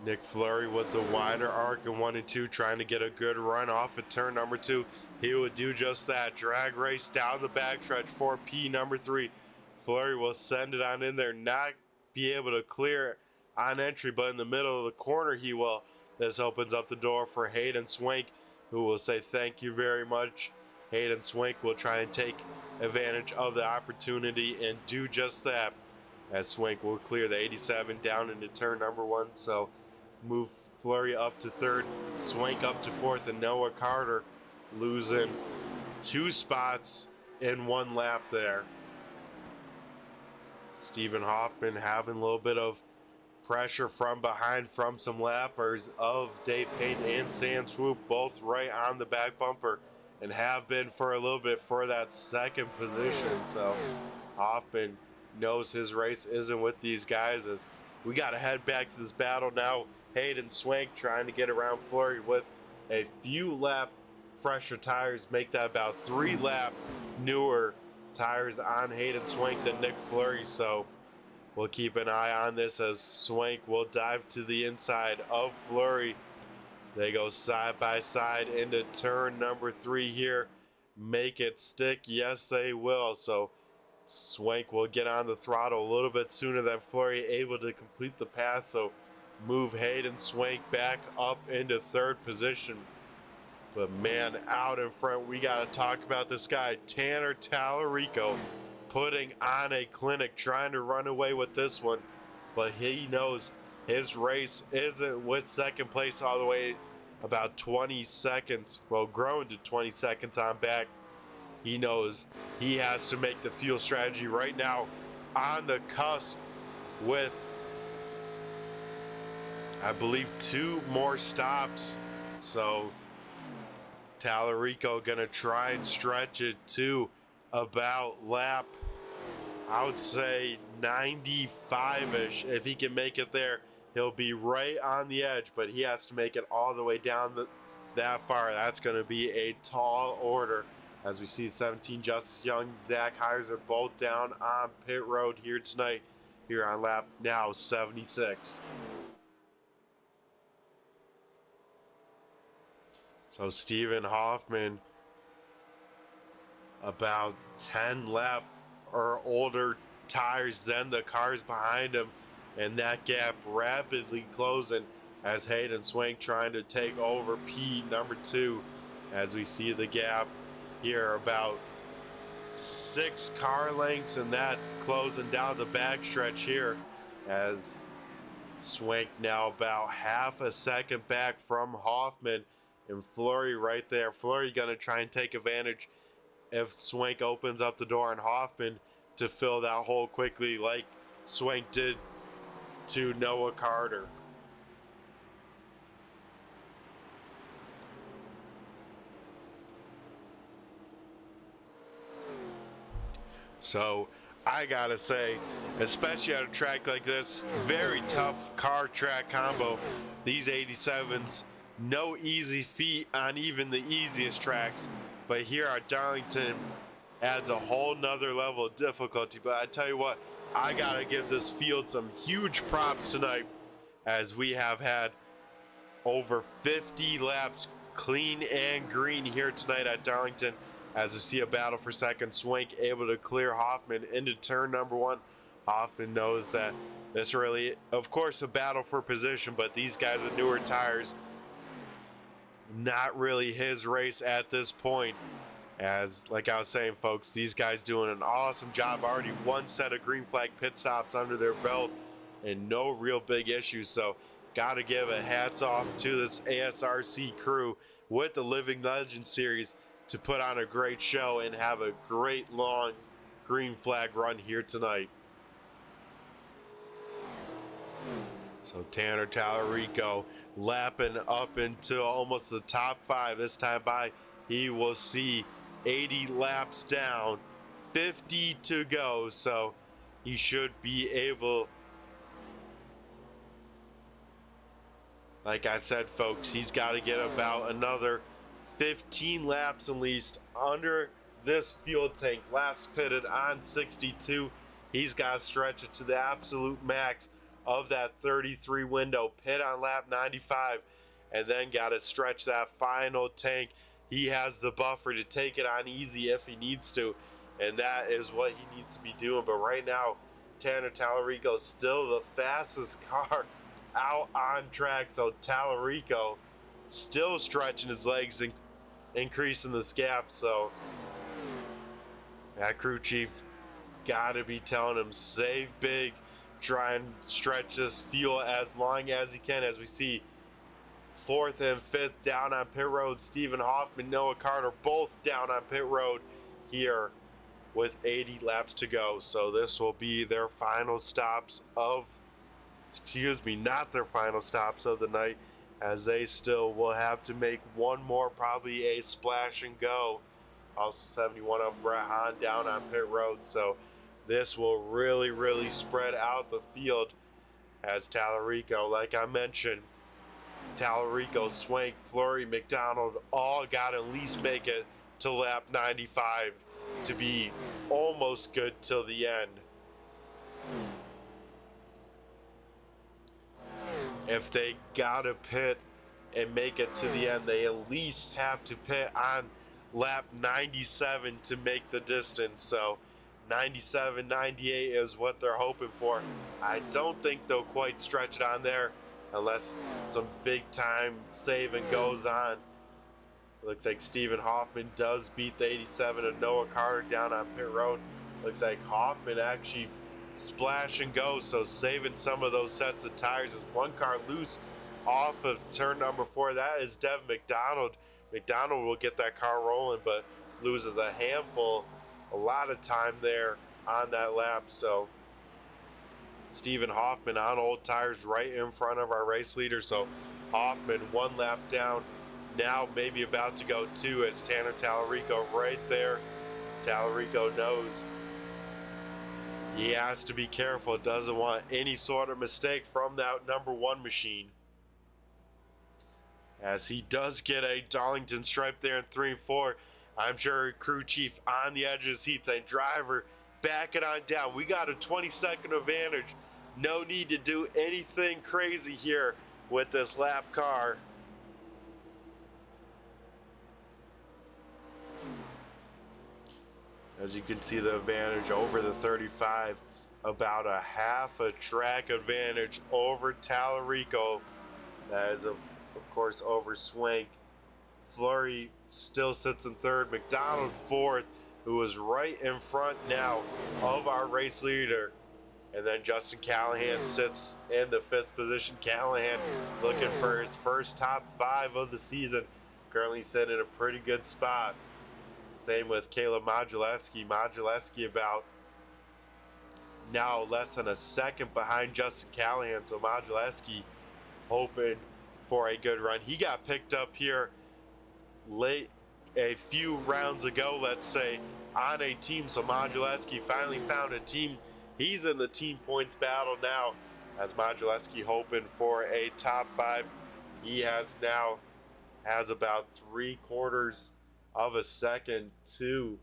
Nick Fleury with the wider arc in 1 and 2, trying to get a good run off at turn number 2. He would do just that. Drag race down the backstretch for P number 3. Fleury will send it on in there, not be able to clear on entry, but in the middle of the corner he will. This opens up the door for Hayden Swank, who will say thank you very much. Hayden Swank will try and take advantage of the opportunity and do just that, as Swank will clear the 87 down into turn number 1. So move Fleury up to 3rd, Swank up to 4th, and Noah Carter losing 2 spots in 1 lap there. Stephen Hoffman having a little bit of pressure from behind from some lappers of Dave Payton and Sam Swoop, both right on the back bumper, and have been for a little bit for that 2nd position. So Hoffman knows his race isn't with these guys, as we got to head back to this battle now. Hayden Swank trying to get around Fleury with a few lap fresher tires, make that about 3 lap newer tires on Hayden Swank than Nick Fleury. So we'll keep an eye on this as Swank will dive to the inside of Fleury. They go side by side into turn number 3 here. Make it stick. Yes, they will. So Swank will get on the throttle a little bit sooner than Fleury, able to complete the pass. So move Hayden Swank back up into 3rd position. But man, out in front, we got to talk about this guy, Tanner Tallarico, putting on a clinic, trying to run away with this one. But he knows his race isn't with 2nd place all the way about 20 seconds, well, growing to 20 seconds on back. He knows he has to make the fuel strategy right now on the cusp with, I believe, 2 more stops. So Tallarico gonna try and stretch it to about lap, I would say 95-ish. If he can make it there, he'll be right on the edge, but he has to make it all the way down that far. That's gonna be a tall order. As we see 17 Justice Young, Zach Hires are both down on pit road here tonight, here on lap now 76. So Stephen Hoffman, about 10 lap or older tires than the cars behind him, and that gap rapidly closing as Hayden Swank trying to take over P number 2, as we see the gap here about 6 car lengths, and that closing down the backstretch here as Swank now about half a second back from Hoffman, and Fleury right there. Fleury gonna try and take advantage if Swank opens up the door on Hoffman to fill that hole quickly like Swank did to Noah Carter. So I gotta say, especially at a track like this, very tough car track combo. These 87s, no easy feat on even the easiest tracks, but here at Darlington adds a whole nother level of difficulty. But I tell you what, I gotta give this field some huge props tonight, as we have had over 50 laps clean and green here tonight at Darlington, as we see a battle for second. Swank able to clear Hoffman into turn number 1. Hoffman knows that this really, of course, a battle for position, but these guys with newer tires, not really his race at this point. As, like I was saying, folks, these guys doing an awesome job. Already 1 set of green flag pit stops under their belt and no real big issues. So gotta give a hats off to this ASRC crew with the Living Legend series to put on a great show and have a great long green flag run here tonight. So Tanner Tallarico lapping up into almost the top 5 this time by. He will see 80 laps down, 50 to go, so he should be able, like I said, folks, he's got to get about another 15 laps at least under this fuel tank. Last pitted on 62. He's got to stretch it to the absolute max of that 33 window, pit on lap 95, and then got to stretch that final tank. He has the buffer to take it on easy if he needs to, and that is what he needs to be doing. But right now, Tanner Tallarico is still the fastest car out on track, so Tallarico still stretching his legs and increasing this gap. So that crew chief got to be telling him, save big, try and stretch this fuel as long as he can, as we see 4th and 5th down on pit road. Stephen Hoffman, Noah Carter, both down on pit road here with 80 laps to go. So this will be their final stops of, not their final stops of the night, as they still will have to make one more, probably a splash and go. Also 71 of Brett Hahn down on pit road. So this will really spread out the field, as Tallarico, like I mentioned, Tallarico, Swank, Fleury, McDonald all got to at least make it to lap 95 to be almost good till the end. If they got to pit and make it to the end, they at least have to pit on lap 97 to make the distance. So 97, 98 is what they're hoping for. I don't think they'll quite stretch it on there unless some big time saving goes on. Looks like Stephen Hoffman does beat the 87 of Noah Carter down on pit road. Looks like Hoffman actually splash and go, so saving some of those sets of tires. There's 1 car loose off of turn number 4. That is Devin McDonald. McDonald will get that car rolling, but loses a lot of time there on that lap. So Stephen Hoffman on old tires right in front of our race leader. So Hoffman 1 lap down, now maybe about to go 2 as Tanner Tallarico right there. Tallarico knows he has to be careful, doesn't want any sort of mistake from that number 1 machine, as he does get a Darlington stripe there in 3 and 4. I'm sure crew chief on the edge of his seat saying, driver, back it on down. We got a 20-second advantage. No need to do anything crazy here with this lap car. As you can see, the advantage over the 35, about a half a track advantage over Tallarico. That is, of course, over Swank. Fleury still sits in 3rd. McDonald 4th, who is right in front now of our race leader. And then Justin Callahan sits in the 5th position. Callahan looking for his first top 5 of the season. Currently sitting in a pretty good spot. Same with Caleb Modulewski. Modulewski about now less than a second behind Justin Callahan. So Modulewski hoping for a good run. He got picked up here late, a few rounds ago, let's say, on a team. So Modulewski finally found a team. He's in the team points battle now, as Modulewski hoping for a top 5. He has about 3/4 of a second to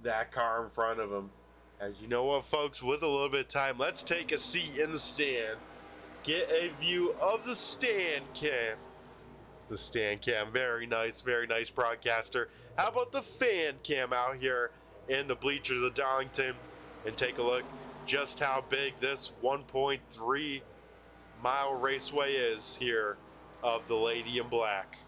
that car in front of him. As you know what, folks, with a little bit of time, let's take a seat in the stands, get a view of the stand cam. The stand cam, very nice broadcaster. How about the fan cam out here in the bleachers of Darlington, and take a look just how big this 1.3 mile raceway is here of the Lady in Black.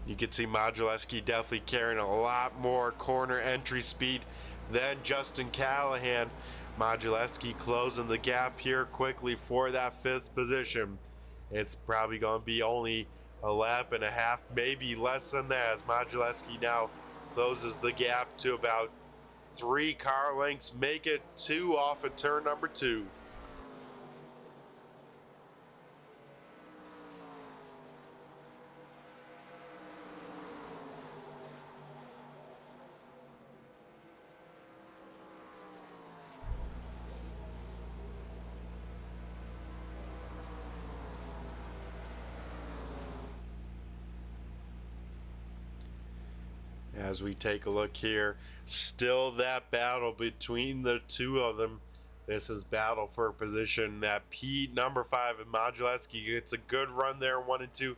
You can see Modulewski definitely carrying a lot more corner entry speed than Justin Callahan. Modulewski closing the gap here quickly for that 5th position. It's probably going to be only a lap and a half, maybe less than that, as Modulewski now closes the gap to about 3 car lengths, make it 2 off of turn number 2. As we take a look here, still that battle between the 2 of them. This is battle for position. That number 5 and Modulewski gets a good run there, 1 and 2.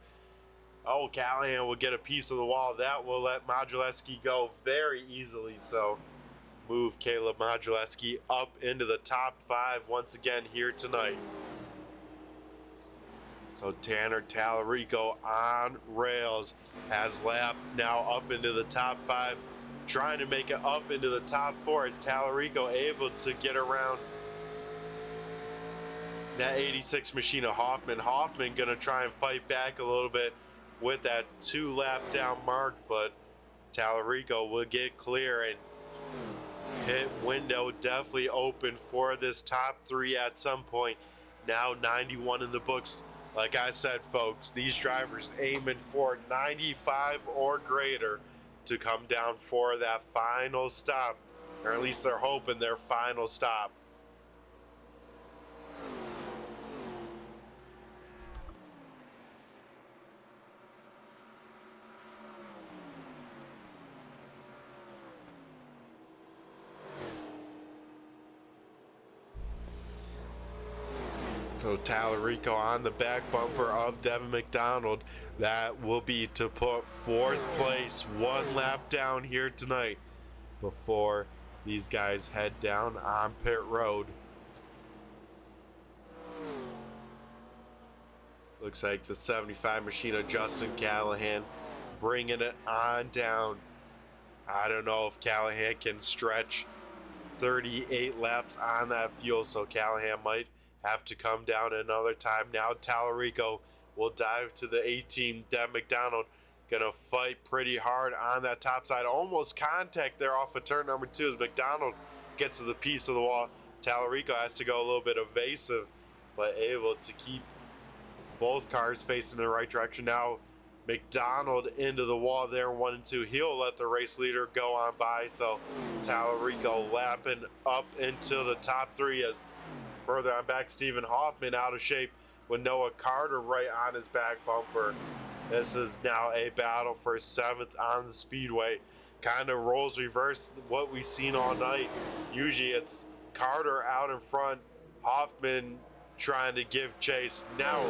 Oh, Callahan will get a piece of the wall. That will let Modulewski go very easily. So move Caleb Modulewski up into the top 5 once again here tonight. So Tanner Tallarico on rails, has lap now up into the top 5, trying to make it up into the top 4. Is Tallarico able to get around that 86 machine of Hoffman? Hoffman gonna try and fight back a little bit with that 2 lap down mark, but Tallarico will get clear, and pit window definitely open for this top 3 at some point. Now 91 in the books. Like I said, folks, these drivers aiming for 95 or greater to come down for that final stop, or at least they're hoping their final stop. So Tallarico on the back bumper of Devin McDonald. That will be to put 4th place, 1 lap down here tonight before these guys head down on pit road. Looks like the 75 machine of Justin Callahan bringing it on down I don't know if Callahan can stretch 38 laps on that fuel, so Callahan might have to come down another time. Now Tallarico will dive to the 18. Dev McDonald gonna fight pretty hard on that top side. Almost contact there off of turn number 2 as McDonald gets to the piece of the wall. Tallarico has to go a little bit evasive, but able to keep both cars facing in the right direction. Now McDonald into the wall there, 1 and 2. He'll let the race leader go on by, so Tallarico lapping up into the top 3 as further on back. Stephen Hoffman out of shape with Noah Carter right on his back bumper. This is now a battle for 7th on the speedway. Kind of roles reverse what we've seen all night. Usually it's Carter out in front, Hoffman trying to give chase. Now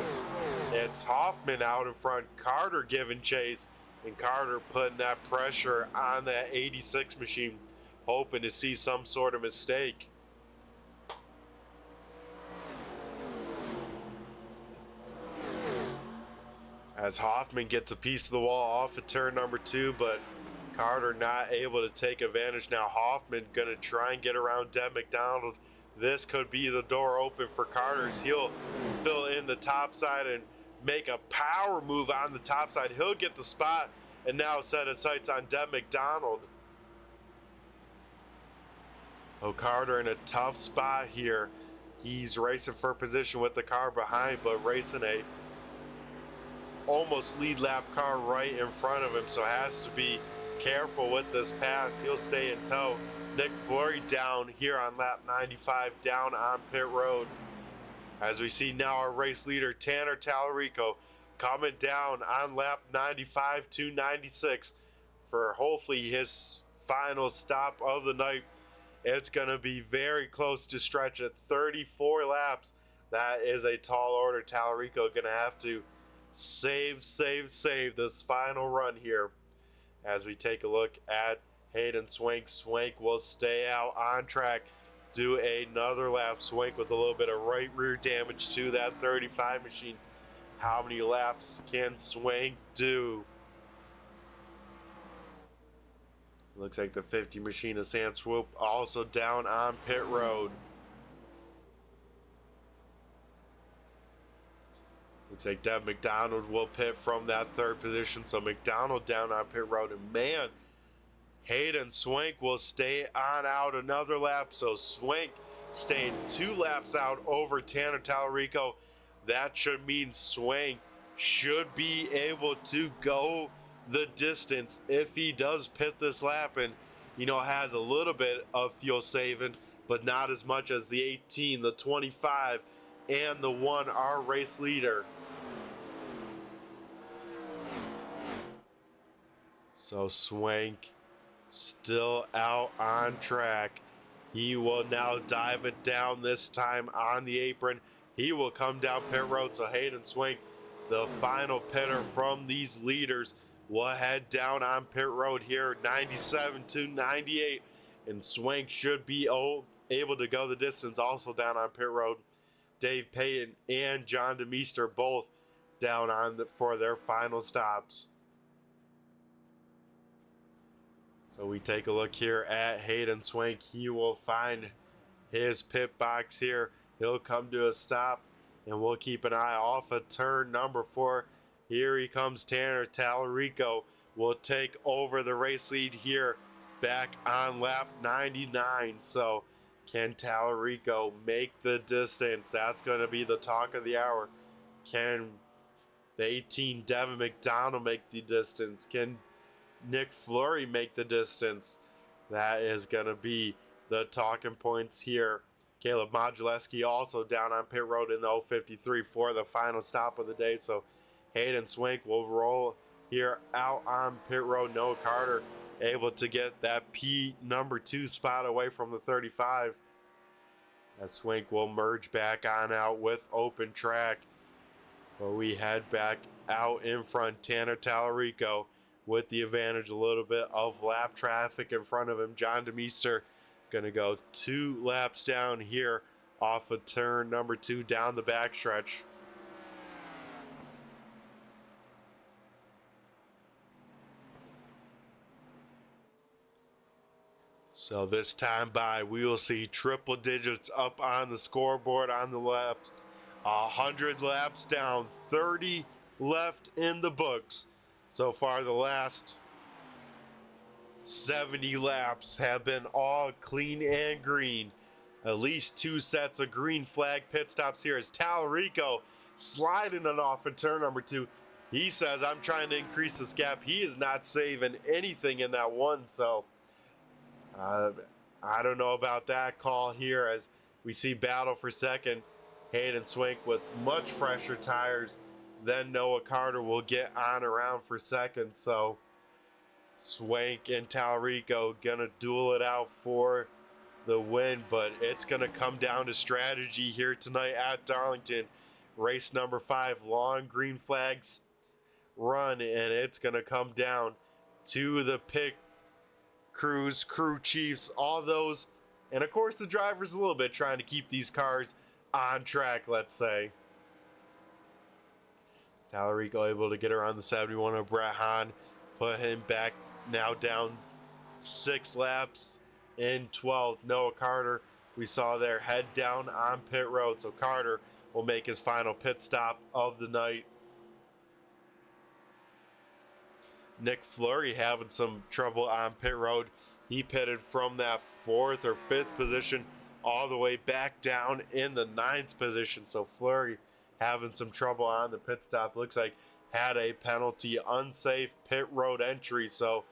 it's Hoffman out in front, Carter giving chase, and Carter putting that pressure on that 86 machine, hoping to see some sort of mistake. As Hoffman gets a piece of the wall off of turn number 2, but Carter not able to take advantage. Now Hoffman gonna try and get around Dev McDonald. This could be the door open for Carter. He'll fill in the top side and make a power move on the top side. He'll get the spot and now set his sights on Dev McDonald. Oh, Carter in a tough spot here. He's racing for position with the car behind, but racing a almost lead lap car right in front of him, so has to be careful with this pass. He'll stay in tow. Nick Fleury down here on lap 95, down on pit road. As we see now our race leader Tanner Tallarico coming down on lap 95 to 96 for hopefully his final stop of the night. It's going to be very close to stretch at 34 laps. That is a tall order. Tallarico going to have to save this final run here. As we take a look at Hayden Swank, Swank will stay out on track, do another lap. Swank with a little bit of right rear damage to that 35 machine. How many laps can Swank do? Looks like the 50 machine of Sand Swoop also down on pit road. Looks like Dev McDonald will pit from that 3rd position. So McDonald down on pit road. And man, Hayden Swank will stay on out another lap. So Swank staying 2 laps out over Tanner Tallarico. That should mean Swank should be able to go the distance if he does pit this lap and, you know, has a little bit of fuel saving, but not as much as the 18, the 25, and the 1, our race leader. So Swank still out on track. He will now dive it down, this time on the apron. He will come down pit road. So Hayden Swank, the final pitter from these leaders, will head down on pit road here, 97 to 98. And Swank should be able to go the distance also down on pit road. Dave Payton and John DeMeester both down on for their final stops. So we take a look here at Hayden Swank. He will find his pit box here. He'll come to a stop, and we'll keep an eye off of turn number 4. Here he comes. Tanner Tallarico will take over the race lead here back on lap 99. So can Tallarico make the distance? That's going to be the talk of the hour. Can the 18 Devin McDonald make the distance? Can Nick Fleury make the distance? That is going to be the talking points here. Caleb Modulewski also down on pit road in the 053 for the final stop of the day. So Hayden Swank will roll here out on pit road. Noah Carter able to get that number 2 spot away from the 35. As Swank will merge back on out with open track. But we head back out in front. Tanner Tallarico with the advantage, a little bit of lap traffic in front of him. John DeMeester going to go 2 laps down here off of turn number 2 down the backstretch. So this time by, we will see triple digits up on the scoreboard on the left. 100 laps down, 30 left in the books. So far, the last 70 laps have been all clean and green. At least 2 sets of green flag pit stops here as Tallarico sliding it off in turn number 2. He says, I'm trying to increase this gap. He is not saving anything in that one, so I don't know about that call here as we see battle for second. Hayden Swank with much fresher tires than Noah Carter will get on around for second. So Swank and Tallarico gonna duel it out for the win, but it's gonna come down to strategy here tonight at Darlington. Race number 5, long green flags run, and it's gonna come down to the pit crews, crew chiefs, all those, and of course the drivers a little bit trying to keep these cars on track, let's say. Tallarico able to get around the 71 of Brett Hahn, put him back now down 6 laps in 12th. Noah Carter, we saw there, head down on pit road, so Carter will make his final pit stop of the night. Nick Fleury having some trouble on pit road. He pitted from that 4th or 5th position all the way back down in the 9th position. So Fleury having some trouble on the pit stop. Looks like had a penalty, unsafe pit road entry. So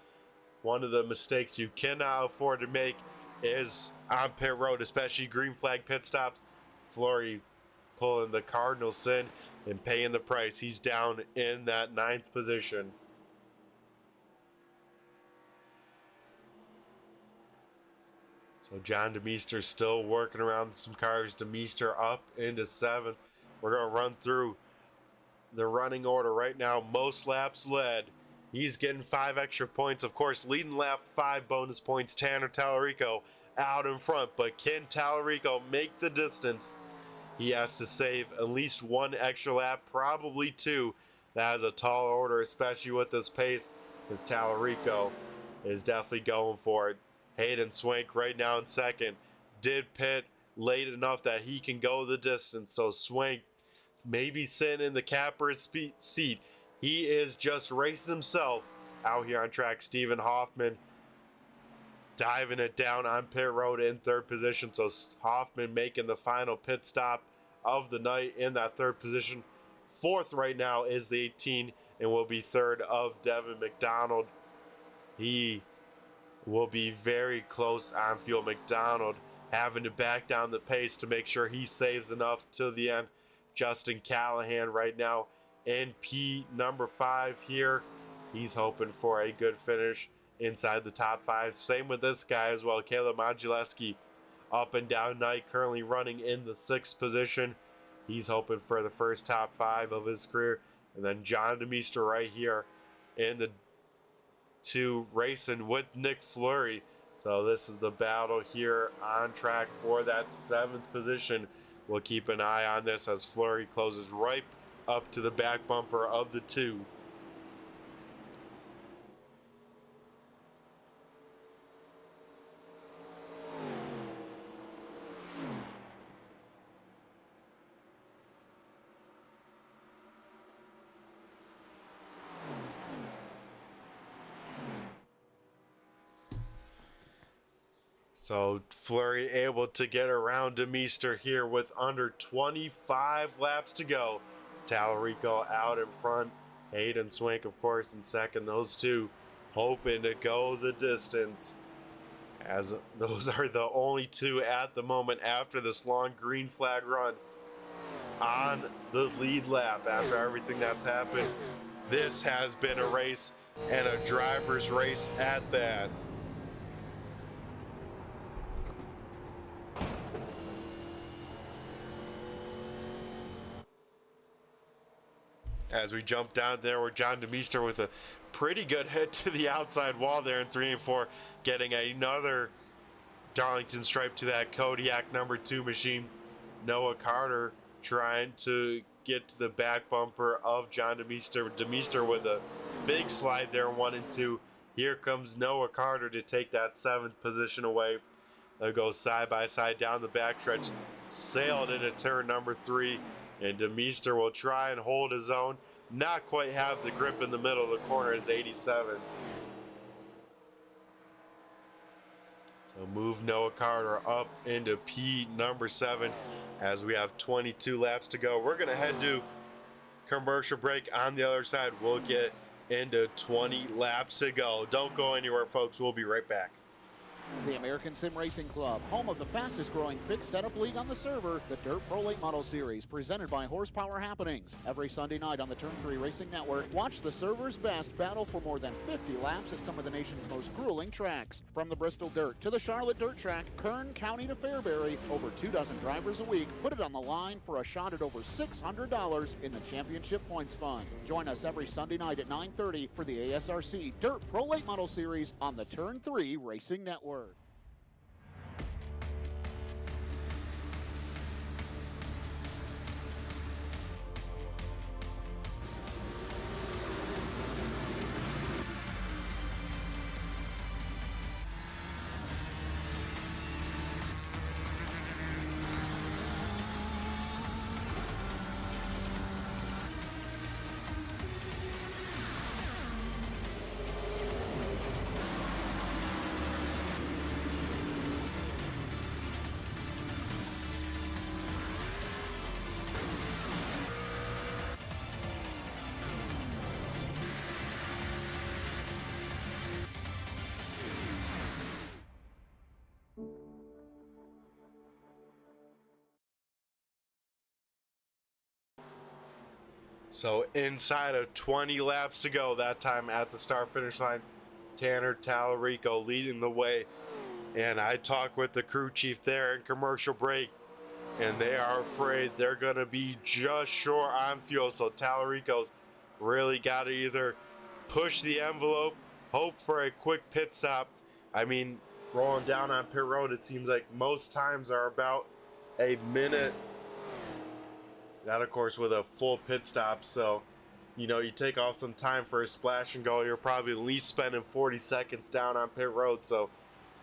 one of the mistakes you cannot afford to make is on pit road, especially green flag pit stops. Fleury pulling the Cardinals in and paying the price. He's down in that 9th position. So John DeMeester still working around some cars. DeMeester up into 7th. We're going to run through the running order right now. Most laps led. He's getting 5 extra points. Of course, leading lap 5 bonus points. Tanner Tallarico out in front. But can Tallarico make the distance? He has to save at least 1 extra lap, probably 2. That is a tall order, especially with this pace, because Tallarico is definitely going for it. Hayden Swank right now in 2nd. Did pit late enough that he can go the distance. So Swank maybe sitting in the capper's seat. He is just racing himself out here on track. Stephen Hoffman diving it down on pit road in 3rd position. So Hoffman making the final pit stop of the night in that 3rd position. 4th right now is the 18 and will be 3rd of Devin McDonald. He will be very close on fuel. McDonald having to back down the pace to make sure he saves enough till the end. Justin Callahan right now in P number 5 here. He's hoping for a good finish inside the top 5. Same with this guy as well. Caleb Modulewski up and down night, currently running in the 6th position. He's hoping for the first top 5 of his career. And then John DeMeester right here in the 2 racing with Nick Fleury. So this is the battle here on track for that 7th position. We'll keep an eye on this as Fleury closes right up to the back bumper of the 2. So Fleury able to get around DeMeester here with under 25 laps to go. Tallarico out in front. Hayden Swank, of course, in 2nd. Those 2 hoping to go the distance, as those are the only 2 at the moment after this long green flag run on the lead lap. After everything that's happened, this has been a race, and a driver's race at that. As we jump down there with John DeMeester with a pretty good hit to the outside wall there in 3 and 4, getting another Darlington stripe to that Kodiak number 2 machine. Noah Carter trying to get to the back bumper of John DeMeester. DeMeester with a big slide there, 1 and 2. Here comes Noah Carter to take that 7th position away. They'll go side by side down the backstretch. Sailed into turn number 3. And DeMeester will try and hold his own. Not quite have the grip in the middle of the corner as 87. So move Noah Carter up into P number 7 as we have 22 laps to go. We're going to head to commercial break. On the other side, we'll get into 20 laps to go. Don't go anywhere, folks. We'll be right back. The American Sim Racing Club, home of the fastest growing fixed setup league on the server, the Dirt Pro Late Model Series, presented by Horsepower Happenings. Every Sunday night on the Turn 3 Racing Network, watch the server's best battle for more than 50 laps at some of the nation's most grueling tracks. From the Bristol Dirt to the Charlotte Dirt Track, Kern County to Fairbury, over 24 drivers a week put it on the line for a shot at over $600 in the championship points fund. Join us every Sunday night at 9:30 for the ASRC Dirt Pro Late Model Series on the Turn 3 Racing Network. So inside of 20 laps to go, that time at the start-finish line, Tanner Tallarico leading the way. And I talked with the crew chief there in commercial break, and they are afraid they're going to be just short on fuel. So Tallarico's really got to either push the envelope, hope for a quick pit stop. I mean, rolling down on pit road, it seems like most times are about a minute. That, of course, with a full pit stop. So, you know, you take off some time for a splash and go, you're probably at least spending 40 seconds down on pit road. So,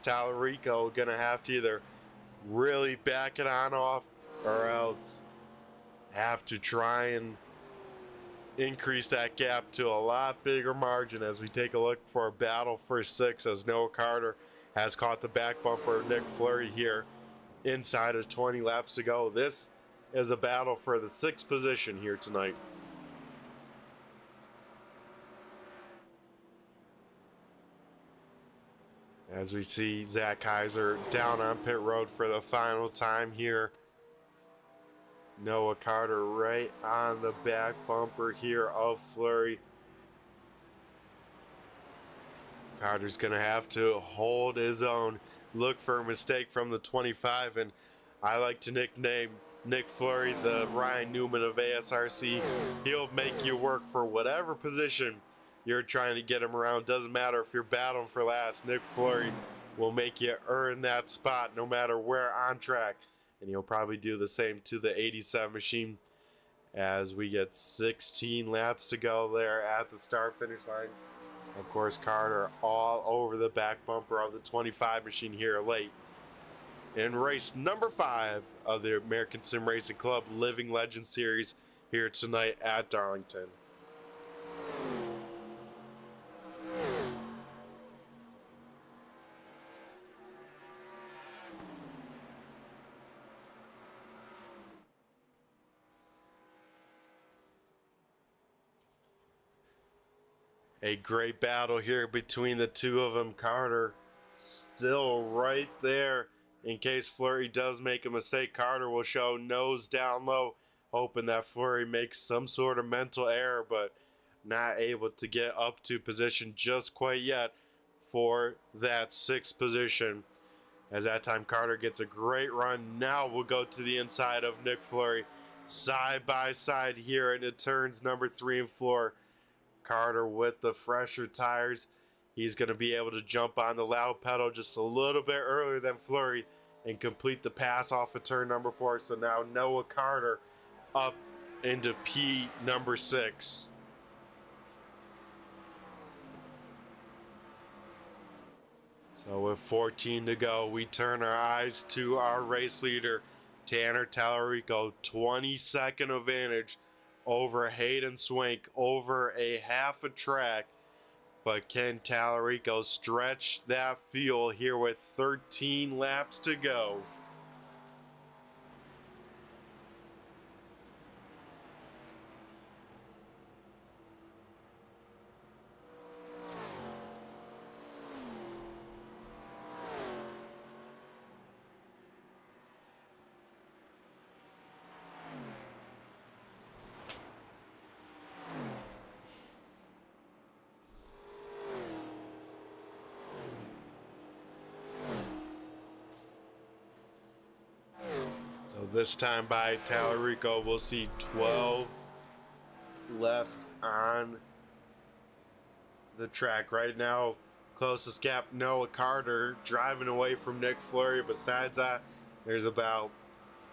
Tallarico going to have to either really back it on off or else have to try and increase that gap to a lot bigger margin as we take a look for a battle for 6 as Noah Carter has caught the back bumper of Nick Fleury here inside of 20 laps to go. This is a battle for the 6th position here tonight. As we see Zach Kaiser down on pit road for the final time here. Noah Carter right on the back bumper here of Fleury. Carter's going to have to hold his own, look for a mistake from the 25, and I like to nickname Nick Fleury the Ryan Newman of ASRC. He'll make you work for whatever position you're trying to get him around. Doesn't matter if you're battling for last. Nick Fleury will make you earn that spot no matter where on track. And he'll probably do the same to the 87 machine as we get 16 laps to go there at the start-finish line. Of course, Carter all over the back bumper of the 25 machine here late. In race number 5 of the American Sim Racing Club Living Legend Series here tonight at Darlington. A great battle here between the two of them. Carter still right there. In case Fleury does make a mistake, Carter will show nose down low, hoping that Fleury makes some sort of mental error, but not able to get up to position just quite yet for that 6th position. As that time Carter gets a great run. Now we'll go to the inside of Nick Fleury. Side by side here into turns number 3 and 4. Carter with the fresher tires. He's going to be able to jump on the loud pedal just a little bit earlier than Fleury and complete the pass off of turn number 4. So now Noah Carter up into P number 6. So with 14 to go, we turn our eyes to our race leader, Tanner Tallarico. 20-second advantage over Hayden Swank, over a half a track. But can Tallarico stretch that field here with 13 laps to go? So this time by Tallarico, we'll see 12 left on the track. Right now, closest gap, Noah Carter driving away from Nick Fleury. Besides that, there's about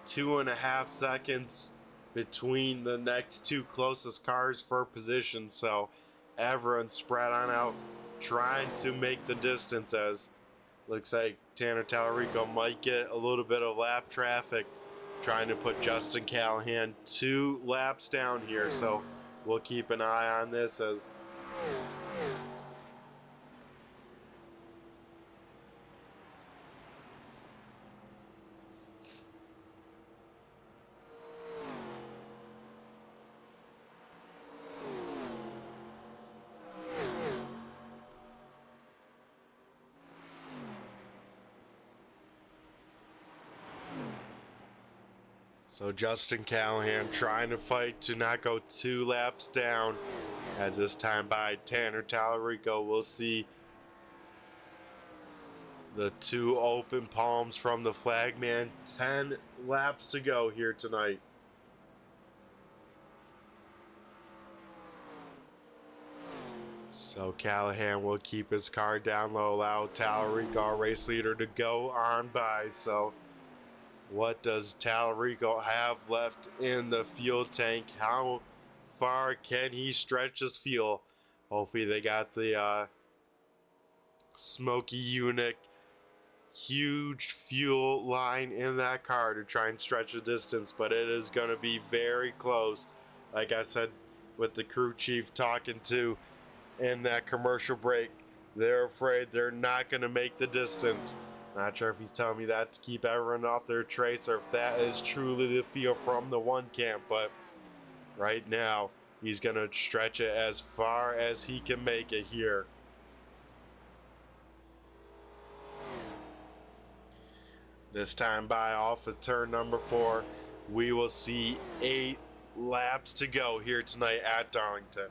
2.5 seconds between the next two closest cars for position. So everyone's spread on out, trying to make the distance, as looks like Tanner Tallarico might get a little bit of lap traffic, trying to put Justin Callahan 2 laps down here. So we'll keep an eye on this as so Justin Callahan trying to fight to not go 2 laps down, as this time by Tanner Tallarico. We'll see the 2 open palms from the flagman. 10 laps to go here tonight. So Callahan will keep his car down low, allow Tallarico, our race leader, to go on by. So what does Tallarico have left in the fuel tank? How far can he stretch his fuel? Hopefully they got the Smoky unit huge fuel line in that car to try and stretch the distance, but it is going to be very close. Like I said, with the crew chief talking to in that commercial break, they're afraid they're not going to make the distance. Not sure if he's telling me that to keep everyone off their trace, or if that is truly the feel from the one camp, but right now he's going to stretch it as far as he can make it here. This time by off of turn number 4, we will see 8 laps to go here tonight at Darlington.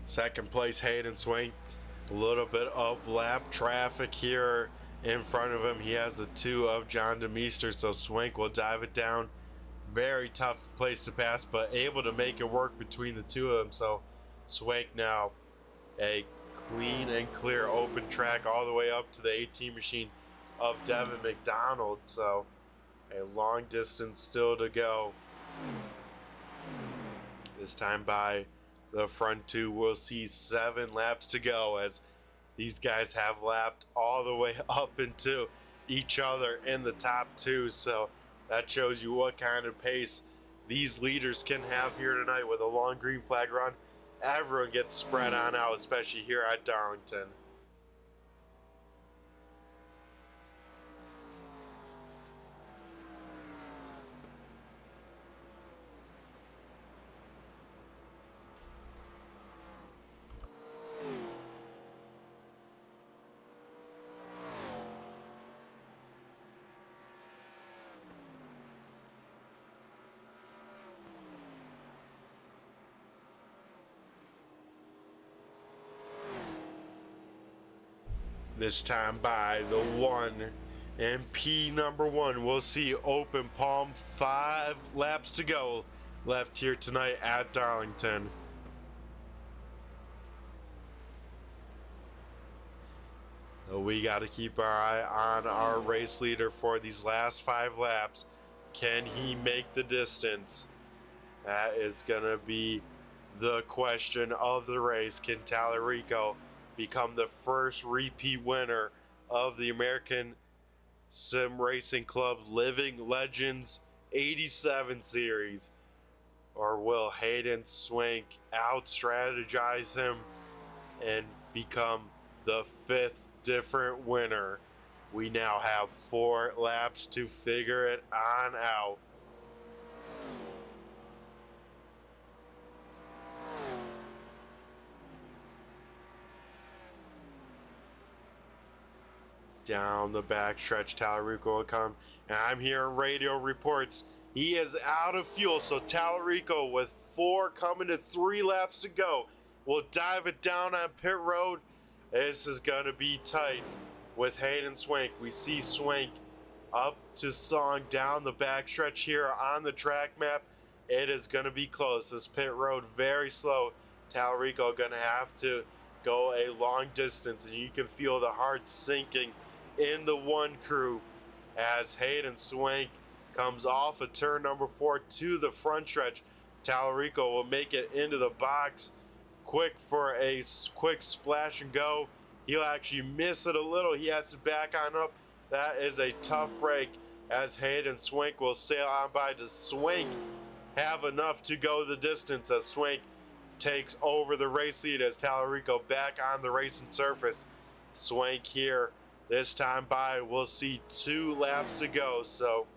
Second place, Hayden Swank. A little bit of lap traffic here in front of him. He has the 2 of John DeMeester, so Swank will dive it down. Very tough place to pass, but able to make it work between the 2 of them. So Swank now a clean and clear open track all the way up to the 18 machine of Devin McDonald. So a long distance still to go. This time by the front 2, we'll see 7 laps to go, as these guys have lapped all the way up into each other in the top 2. So that shows you what kind of pace these leaders can have here tonight. With a long green flag run, everyone gets spread on out, especially here at Darlington. This time by the 1 and P number 1, we'll see open palm. 5 laps to go left here tonight at Darlington. We got to keep our eye on our race leader for these last 5 laps. Can he make the distance? That is going to be the question of the race. Can Tallarico become the first repeat winner of the American Sim Racing Club Living Legends 87 series? Or will Hayden Swank out-strategize him and become the 5th different winner? We now have 4 laps to figure it on out. Down the backstretch, Tallarico will come, and I'm hearing radio reports he is out of fuel. So Tallarico, with 4 coming to 3 laps to go, will dive it down on pit road. This is going to be tight with Hayden Swank. We see Swank up to song down the backstretch here on the track map. It is going to be close. This pit road very slow. Tallarico going to have to go a long distance, and you can feel the heart sinking in the 1 crew as Hayden Swank comes off of turn number 4 to the front stretch. Tallarico will make it into the box quick for a quick splash and go. He'll actually miss it a little. He has to back on up. That is a tough break as Hayden Swank will sail on by. Does Swank have enough to go the distance as Swank takes over the race lead as Tallarico back on the racing surface? Swank here this time by. We'll see 2 laps to go, so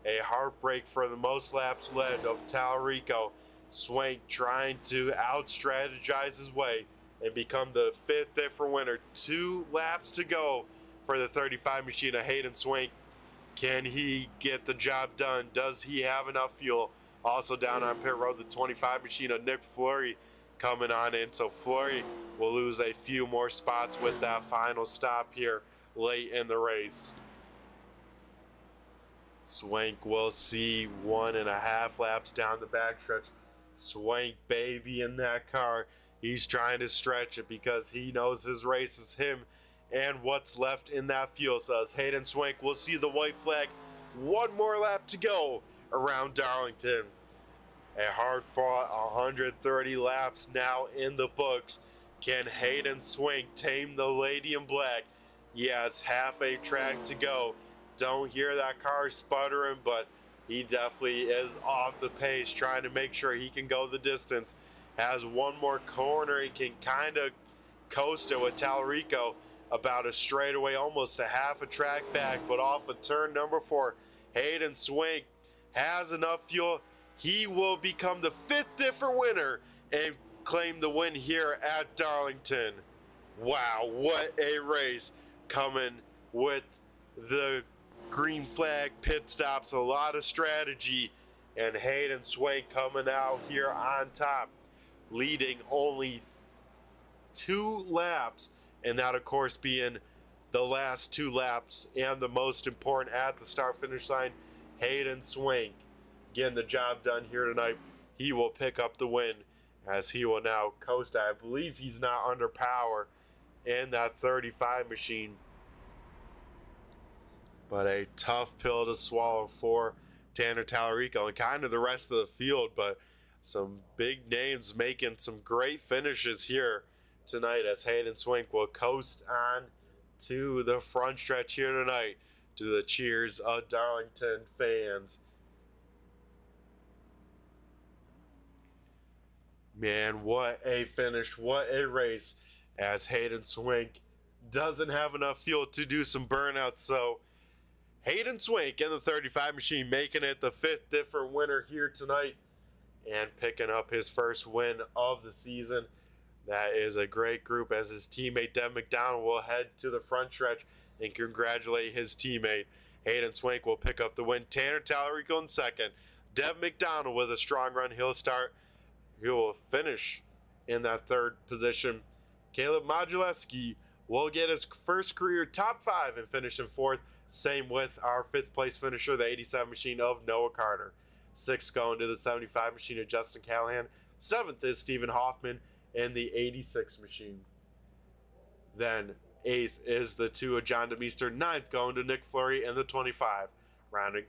a heartbreak for the most laps led of Tallarico. Swank trying to out-strategize his way and become the 5th different winner. 2 laps to go for the 35 machine of Hayden Swank. Can he get the job done? Does he have enough fuel? Also down on pit road, the 25 machine of Nick Fleury coming on in. So Fleury will lose a few more spots with that final stop here late in the race. Swank will see 1.5 laps down the backstretch. Swank baby in that car. He's trying to stretch it because he knows his race is him and what's left in that fuel cells. Hayden Swank will see the white flag. 1 more lap to go around Darlington. A hard-fought 130 laps now in the books. Can Hayden Swank tame the lady in black? Yes, half a track to go. Don't hear that car sputtering, but he definitely is off the pace, trying to make sure he can go the distance. Has 1 more corner. He can kind of coast it with Tallarico about a straightaway, almost a half a track back, but off of turn number 4, Hayden Swank has enough fuel. He will become the 5th different winner and claim the win here at Darlington. Wow, what a race coming with the green flag pit stops, a lot of strategy, and Hayden Swank coming out here on top, leading only 2 laps, and that of course being the last 2 laps and the most important at the start finish line. Hayden Swank getting the job done here tonight. He will pick up the win as he will now coast. I believe he's not under power in that 35 machine, but a tough pill to swallow for Tanner Tallarico and kind of the rest of the field, but some big names making some great finishes here tonight as Hayden Swank will coast on to the front stretch here tonight to the cheers of Darlington fans. Man, what a finish, what a race, as Hayden Swank doesn't have enough fuel to do some burnouts. So Hayden Swank in the 35 machine making it the 5th different winner here tonight and picking up his first win of the season. That is a great group as his teammate Dev McDonald will head to the front stretch and congratulate his teammate. Hayden Swank will pick up the win. Tanner Tallarico in second. Dev McDonald with a strong run. He'll start. He will finish in that 3rd position. Caleb Modulewski will get his first career top 5 and finish in 4th. Same with our 5th place finisher, the 87 machine of Noah Carter. 6th going to the 75 machine of Justin Callahan. 7th is Stephen Hoffman in the 86 machine. Then 8th is the 2 of John DeMeester. 9th going to Nick Fleury in the 25. Rounding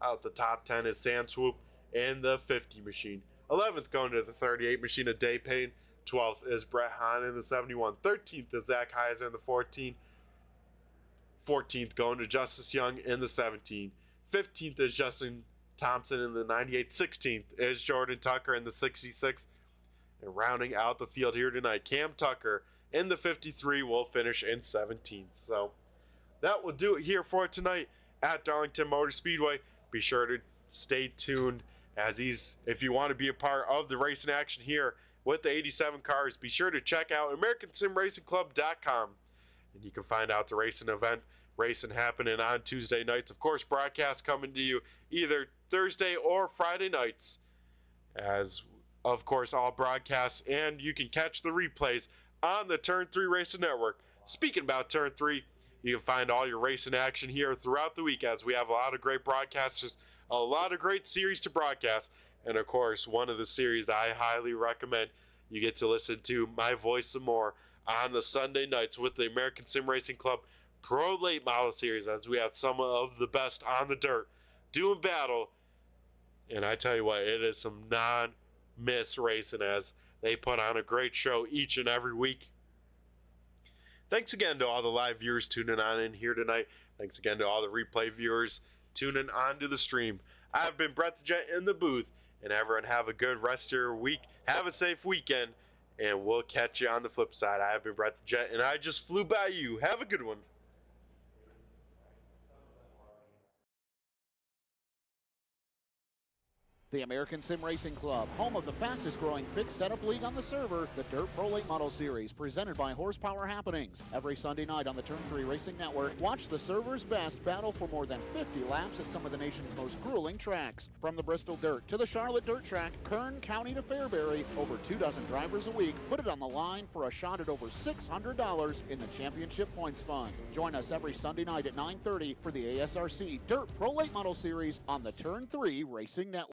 out the top 10 is Sand Swoop in the 50 machine. 11th going to the 38 machine of Day Payne. 12th is Brett Hahn in the 71. 13th is Zach Heiser in the 14. 14th going to Justice Young in the 17. 15th is Justin Thompson in the 98. 16th is Jordan Tucker in the 66. And rounding out the field here tonight, Cam Tucker in the 53 will finish in 17th. So that will do it here for tonight at Darlington Motor Speedway. Be sure to stay tuned if you want to be a part of the racing action here with the 87 cars, be sure to check out AmericanSimRacingClub.com. And you can find out the racing happening on Tuesday nights. Of course, broadcasts coming to you either Thursday or Friday nights. As, of course, all broadcasts, and you can catch the replays on the Turn 3 Racing Network. Speaking about Turn 3, you can find all your racing action here throughout the week, as we have a lot of great broadcasters, a lot of great series to broadcast. And of course, one of the series I highly recommend you get to listen to my voice some more on the Sunday nights with the American Sim Racing Club Pro Late Model Series, as we have some of the best on the dirt doing battle. And I tell you what, it is some non-miss racing, as they put on a great show each and every week. Thanks again to all the live viewers tuning on in here tonight. Thanks again to all the replay viewers tuning on to the stream. I've been Brett the Jet in the booth, and everyone have a good rest of your week. Have a safe weekend, and we'll catch you on the flip side. I have been Brett the Jet, and I just flew by you. Have a good one. The American Sim Racing Club, home of the fastest growing fixed setup league on the server, the Dirt Pro Late Model Series, presented by Horsepower Happenings. Every Sunday night on the Turn 3 Racing Network, watch the server's best battle for more than 50 laps at some of the nation's most grueling tracks. From the Bristol Dirt to the Charlotte Dirt Track, Kern County to Fairbury, over 24 drivers a week put it on the line for a shot at over $600 in the championship points fund. Join us every Sunday night at 9:30 for the ASRC Dirt Pro Late Model Series on the Turn 3 Racing Network.